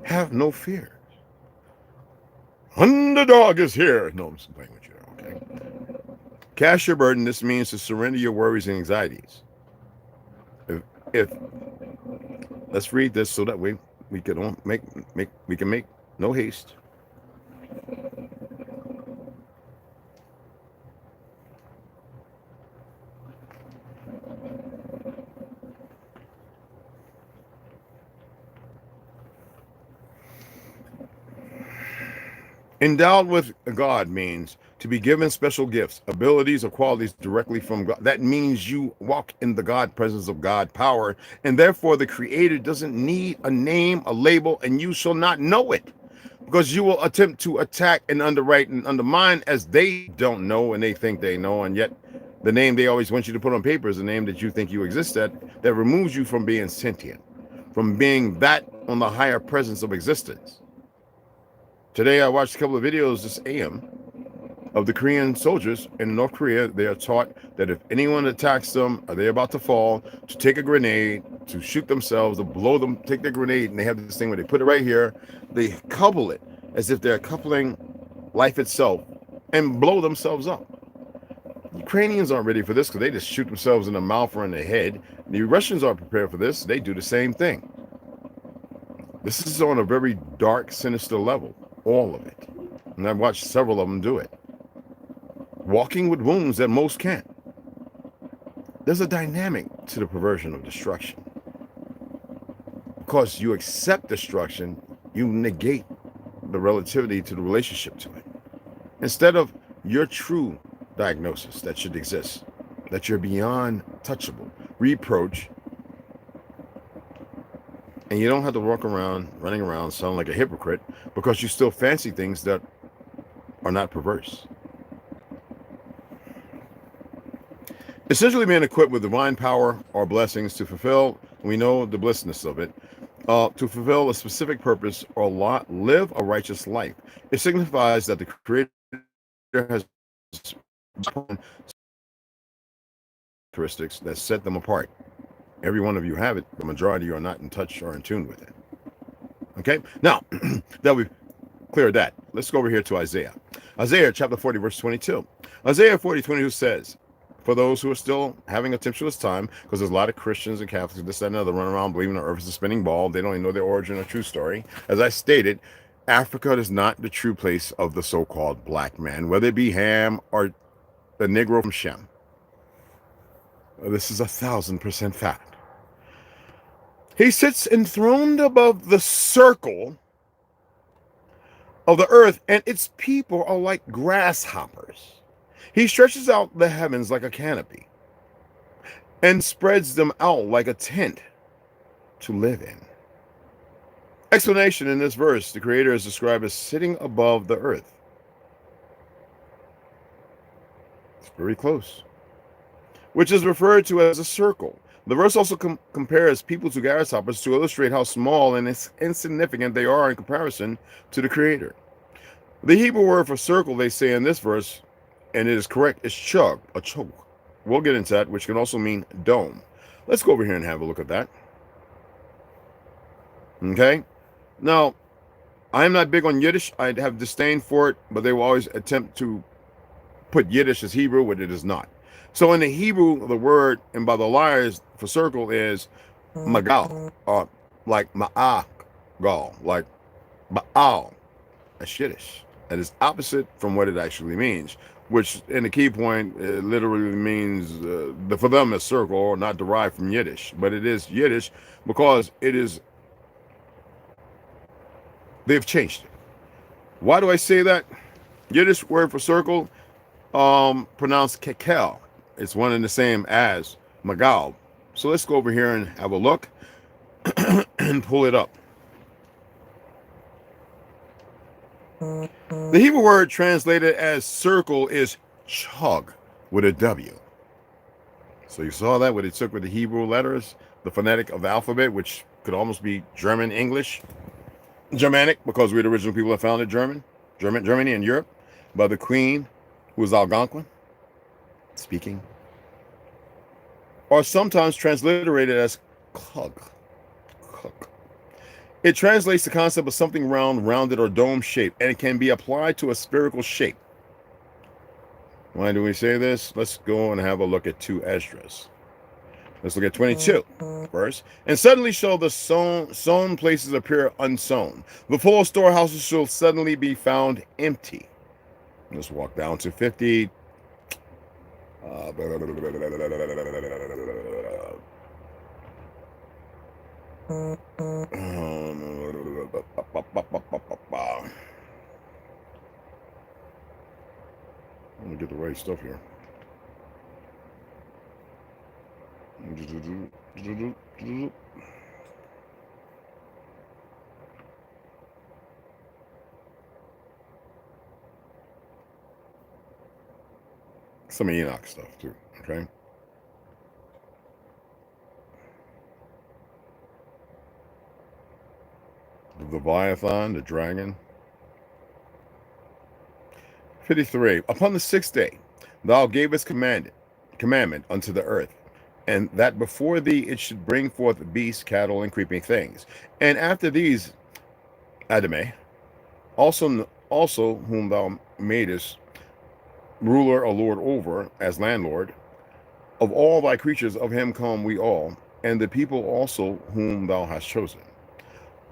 Have no fears. Underdog is here. No, I'm just playing with you. Okay. Cast your burden. This means to surrender your worries and anxieties. If let's read this so that we can make no haste. Endowed with God means to be given special gifts, abilities, or qualities directly from God. That means you walk in the God presence of God power, and therefore the Creator doesn't need a name, a label, and you shall not know it, because you will attempt to attack and underwrite and undermine as they don't know and they think they know, and yet the name they always want you to put on paper is the name that you think you exist at, that removes you from being sentient, from being that on the higher presence of existence. Today, I watched a couple of videos this AM of the Korean soldiers in North Korea. They are taught that if anyone attacks them, or they're about to fall, to take a grenade, to shoot themselves, to blow them, take their grenade, and they have this thing where they put it right here. They couple it as if they're coupling life itself and blow themselves up. Ukrainians aren't ready for this because they just shoot themselves in the mouth or in the head. The Russians aren't prepared for this. They do the same thing. This is on a very dark, sinister level. All of it. And I've watched several of them do it. Walking with wounds that most can't. There's a dynamic to the perversion of destruction. Because you accept destruction, you negate the relativity to the relationship to it. Instead of your true diagnosis that should exist, that you're beyond touchable, reproach, and you don't have to walk around, running around, sounding like a hypocrite because you still fancy things that are not perverse. Essentially being equipped with divine power or blessings to fulfill, we know the blissness of it, to fulfill a specific purpose or live a righteous life. It signifies that the Creator has characteristics that set them apart. Every one of you have it. The majority are not in touch or in tune with it. Okay? Now, that we've cleared that, let's go over here to Isaiah. Isaiah chapter 40, verse 22. Isaiah 40:22 says, for those who are still having a tempestuous time, because there's a lot of Christians and Catholics, this, that, and other, run around believing the earth is a spinning ball. They don't even know their origin or true story. As I stated, Africa is not the true place of the so-called black man, whether it be Ham or the Negro from Shem. This is 1,000% fact. He sits enthroned above the circle of the earth, and its people are like grasshoppers. He stretches out the heavens like a canopy and spreads them out like a tent to live in. Explanation: in this verse, the Creator is described as sitting above the earth. It's very close. Which is referred to as a circle. The verse also compares people to grasshoppers to illustrate how small and insignificant they are in comparison to the Creator. The Hebrew word for circle, they say in this verse, and it is correct, is chug, a choke. We'll get into that, which can also mean dome. Let's go over here and have a look at that. Okay? Now, I am not big on Yiddish. I have disdain for it, but they will always attempt to put Yiddish as Hebrew, when it is not. So in the Hebrew, the word, and by the liars for circle, is magal, or like ma'agal, like ba'al. That's Yiddish. That is opposite from what it actually means, which in the key point, it literally means, for them, a circle, or not derived from Yiddish. But it is Yiddish because it is, they've changed it. Why do I say that? Yiddish word for circle, pronounced kekel. It's one and the same as magal. So let's go over here and have a look and pull it up. The Hebrew word translated as circle is chug with a W. So you saw that what it took with the Hebrew letters, the phonetic of the alphabet, which could almost be German English, Germanic, because we're the original people that founded Germany and Europe, by the Queen, who was Algonquin speaking, or sometimes transliterated as klug. It translates the concept of something round, rounded, or dome shaped, and it can be applied to a spherical shape. Why do we say this? Let's go and have a look at 2 Esdras. Let's look at 22 verse. And suddenly shall the sown places appear unsown. The full storehouses shall suddenly be found empty. Let's walk down to 50. Let me get the right stuff here. Some Enoch stuff too, okay? The Leviathan, the dragon. 53. Upon the 6th day, thou gavest commandment unto the earth, and that before thee it should bring forth beasts, cattle, and creeping things. And after these, Adame, also whom thou madest ruler or lord over, as landlord, of all thy creatures, of him come we all, and the people also whom thou hast chosen.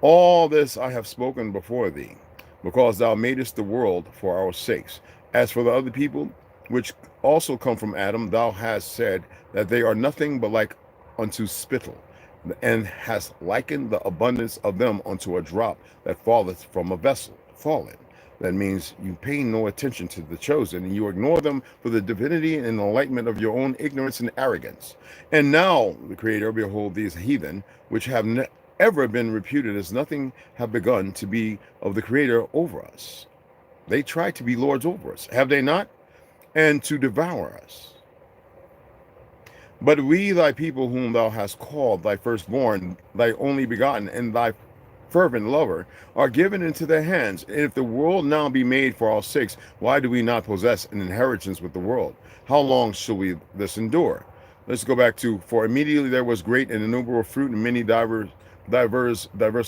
All this I have spoken before thee, because thou madest the world for our sakes. As for the other people, which also come from Adam, thou hast said that they are nothing but like unto spittle, and hast likened the abundance of them unto a drop that falleth from a vessel. Fallen. That means you pay no attention to the chosen, and you ignore them for the divinity and enlightenment of your own ignorance and arrogance. And now, the Creator, behold, these heathen, which have ever been reputed as nothing, have begun to be of the Creator over us. They try to be lords over us, have they not? And to devour us. But we, thy people, whom thou hast called thy firstborn, thy only begotten, and thy fervent lover, are given into their hands. And if the world now be made for our sakes, why do we not possess an inheritance with the world? How long shall we this endure? Let's go back to, for immediately there was great and innumerable fruit and many diverse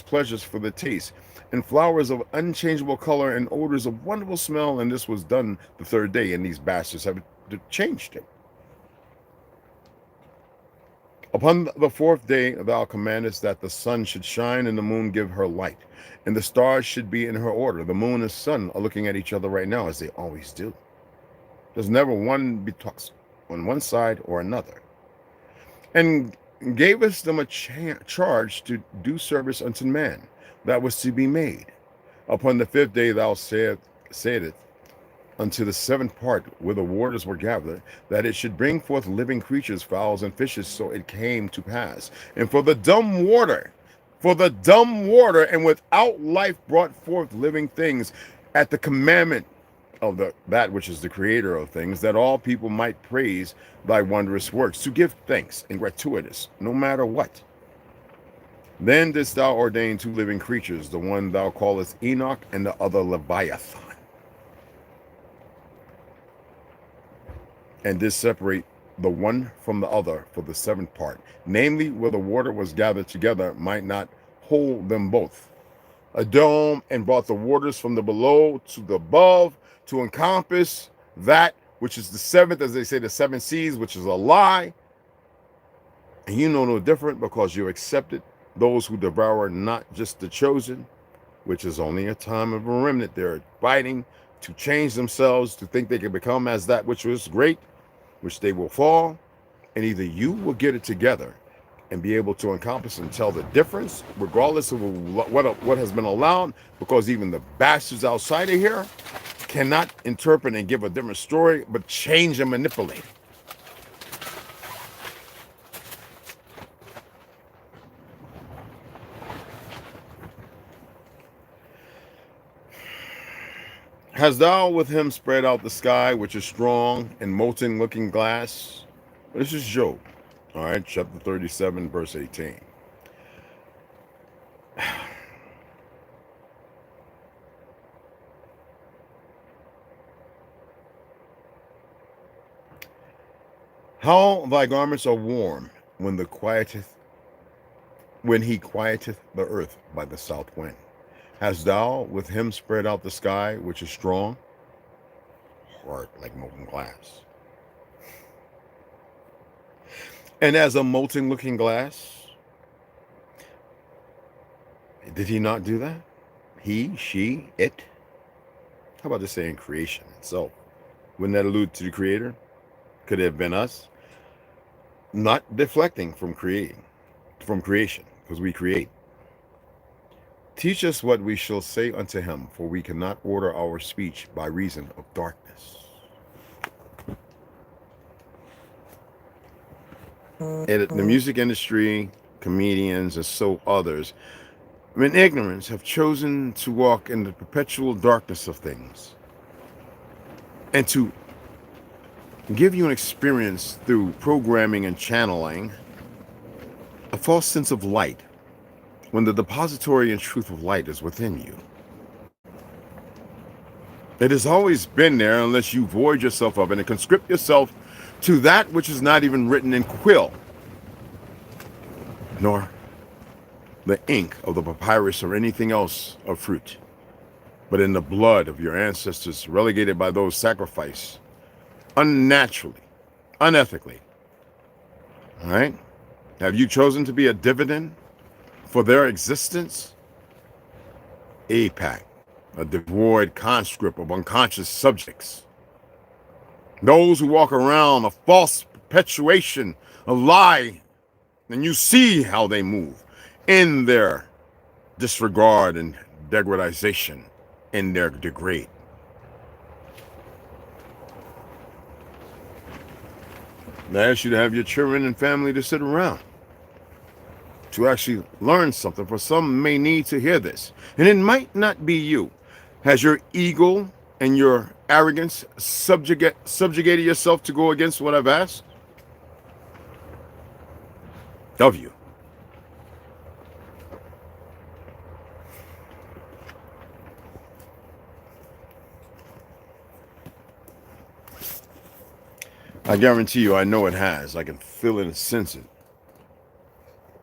pleasures for the taste, and flowers of unchangeable color and odors of wonderful smell, and this was done the third day, and these bastards have changed it. Upon the fourth day thou commandest that the sun should shine and the moon give her light, and the stars should be in her order. The moon and sun are looking at each other right now, as they always do. There's never one betwixt on one side or another. And gavest them a charge to do service unto man that was to be made. Upon the fifth day thou saidest unto the seventh part where the waters were gathered, that it should bring forth living creatures, fowls and fishes. So it came to pass. And for the dumb water, and without life brought forth living things, at the commandment of that which is the creator of things, that all people might praise thy wondrous works, to give thanks and gratuitous, no matter what. Then didst thou ordain two living creatures, the one thou callest Enoch and the other Leviathan. And did separate the one from the other for the seventh part, namely where the water was gathered together might not hold them both. A dome, and brought the waters from the below to the above, to encompass that which is the seventh, as they say, the seven seas, which is a lie. And you know no different, because you accepted those who devour not just the chosen, which is only a time of a remnant. They're fighting to change themselves, to think they can become as that which was great, which they will fall. And either you will get it together and be able to encompass and tell the difference, regardless of what has been allowed, because even the bastards outside of here cannot interpret and give a different story, but change and manipulate. Hast thou with him spread out the sky, which is strong and molten looking glass? This is Job, all right, chapter 37, verse 18. How thy garments are warm when he quieteth the earth by the south wind. Hast thou with him spread out the sky, which is strong, hard like molten glass, and as a molten looking glass? Did he not do that? He, she, it? How about just saying creation itself? Wouldn't that allude to the creator? Could it have been us? Not deflecting from creation, because we create. Teach us what we shall say unto him, for we cannot order our speech by reason of darkness. The music industry, comedians, and so others, in ignorance, have chosen to walk in the perpetual darkness of things, and to give you an experience through programming and channeling a false sense of light, when the depository and truth of light is within you. It has always been there, unless you void yourself of it and conscript yourself to that which is not even written in quill, nor the ink of the papyrus or anything else of fruit, but in the blood of your ancestors, relegated by those sacrificed unnaturally, unethically. All right? Have you chosen to be a dividend for their existence? APAC, a devoid conscript of unconscious subjects. Those who walk around a false perpetuation, a lie, and you see how they move in their disregard and degradation, in their degrade. And I ask you to have your children and family to sit around, to actually learn something, for some may need to hear this. And it might not be you. Has your ego and your arrogance subjugated yourself to go against what I've asked of you? I guarantee you, I know it has. I can feel it and sense it.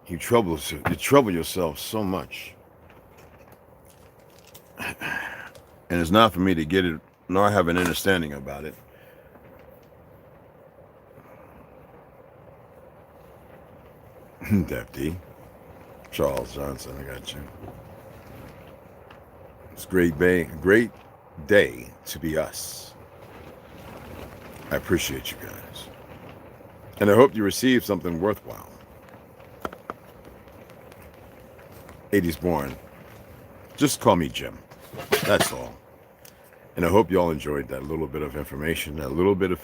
You trouble yourself so much. And it's not for me to get it, nor have an understanding about it. Deputy Charles Johnson, I got you. It's a great day to be us. I appreciate you guys. And I hope you receive something worthwhile. 80s born. Just call me Jim. That's all. And I hope you all enjoyed that little bit of information, that little bit of...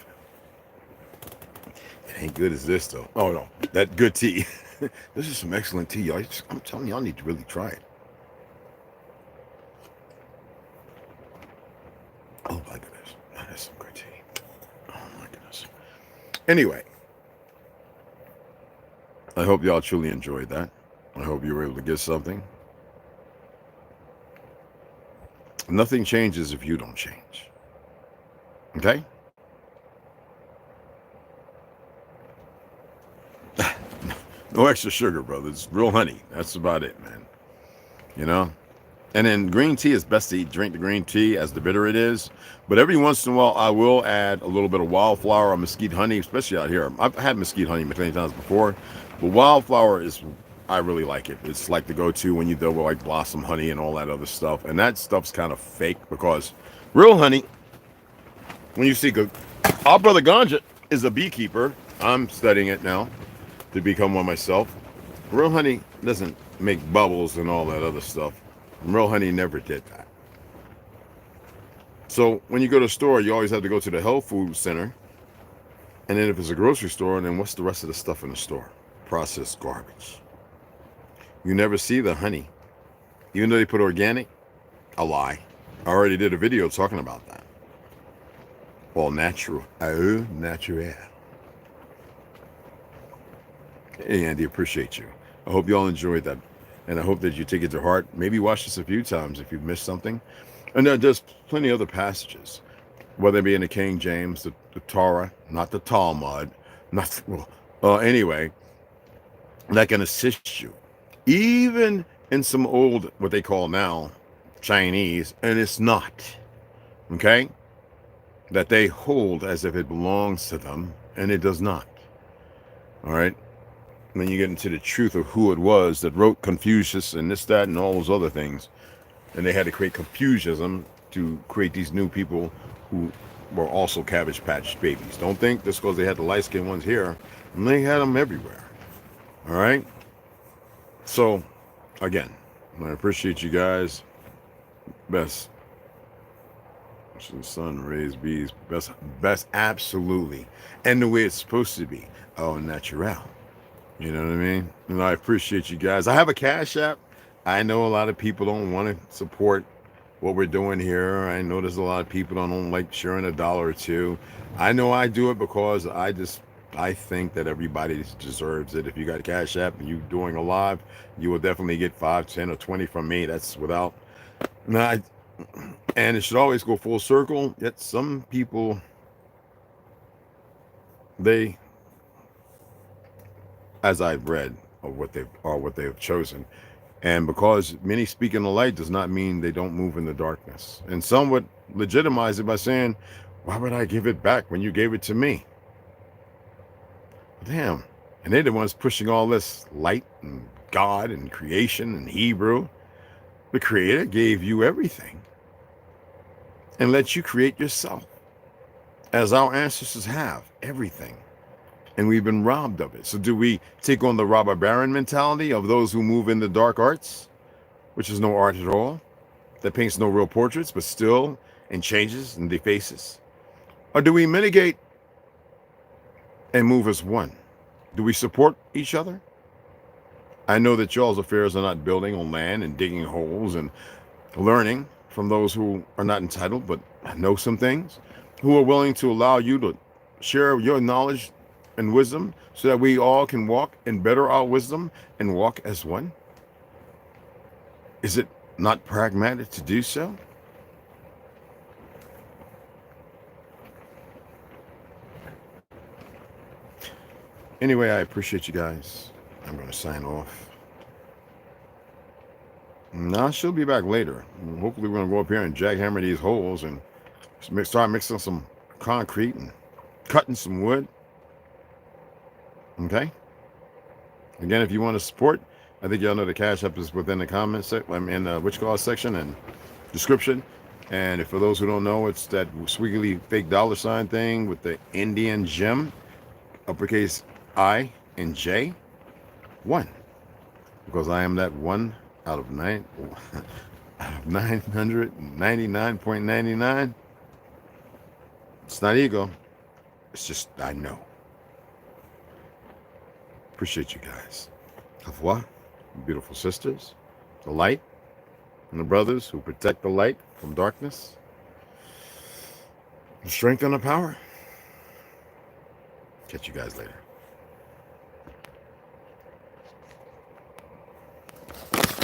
It ain't good as this, though. Oh, no. That good tea. This is some excellent tea, y'all. I'm telling y'all need to really try it. Oh, my goodness. That is some good tea. Oh, my goodness. Anyway. I hope y'all truly enjoyed that. I hope you were able to get something. Nothing changes if you don't change. Okay? No extra sugar, brother. It's real honey. That's about it, man. You know? And then green tea is best to drink the green tea as the bitter it is. But every once in a while, I will add a little bit of wildflower or mesquite honey, especially out here. I've had mesquite honey many times before. But wildflower is, I really like it. It's like the go-to when you deal with like blossom honey and all that other stuff. And that stuff's kind of fake because real honey, when you see good, our brother Ganja is a beekeeper. I'm studying it now to become one myself. Real honey doesn't make bubbles and all that other stuff. Real honey never did that. So when you go to a store, you always have to go to the health food center. And then if it's a grocery store, then what's the rest of the stuff in the store? Processed garbage. You never see the honey. Even though they put organic, a lie. I already did a video talking about that. All natural. Natural. Hey, Andy, appreciate you. I hope you all enjoyed that. And I hope that you take it to heart. Maybe watch this a few times if you've missed something. And there's plenty of other passages, whether it be in the King James, the Torah, not the Talmud, anyway, that can assist you. Even in some old, what they call now, Chinese, and it's not, okay? That they hold as if it belongs to them, and it does not. All right? And then you get into the truth of who it was that wrote Confucius and this, that, and all those other things. And they had to create Confucianism to create these new people who were also Cabbage Patch babies. Don't think just because they had the light-skinned ones here, and they had them everywhere. All right? So, again, I appreciate you guys. Best. Sun raised bees. Best, absolutely. And the way it's supposed to be. Oh, natural. You know what I mean? And I appreciate you guys. I have a Cash App. I know a lot of people don't want to support what we're doing here. I know there's a lot of people that don't like sharing $1 or $2. I know I do it because I think that everybody deserves it. If you got a Cash App and you doing a live, you will definitely get 5, 10, or 20 from me. That's without. And it should always go full circle. Yet some people, they, as I've read, are what they have chosen. And because many speak in the light does not mean they don't move in the darkness. And some would legitimize it by saying, why would I give it back when you gave it to me? Damn. And they're the ones pushing all this light and God and creation and Hebrew. The Creator gave you everything and let you create yourself, as our ancestors have everything. And we've been robbed of it. So do we take on the robber baron mentality of those who move in the dark arts, which is no art at all, that paints no real portraits, but still and changes and defaces? Or do we mitigate and move as one? Do we support each other? I know that y'all's affairs are not building on land and digging holes and learning from those who are not entitled, but know some things, who are willing to allow you to share your knowledge and wisdom so that we all can walk and better our wisdom and walk as one? Is it not pragmatic to do so? Anyway, I appreciate you guys. I'm going to sign off. Nah, she'll be back later. Hopefully, we're going to go up here and jackhammer these holes and start mixing some concrete and cutting some wood. Okay? Again, if you want to support, I think y'all know the Cashapp is within the comments section, in the section and description. And for those who don't know, it's that squiggly fake $ thing with the Indian gem, uppercase I and J, 1. Because I am that 1 out of 999.99. It's not ego. It's just I know. Appreciate you guys. Au revoir, beautiful sisters, the light, and the brothers who protect the light from darkness, the strength and the power. Catch you guys later.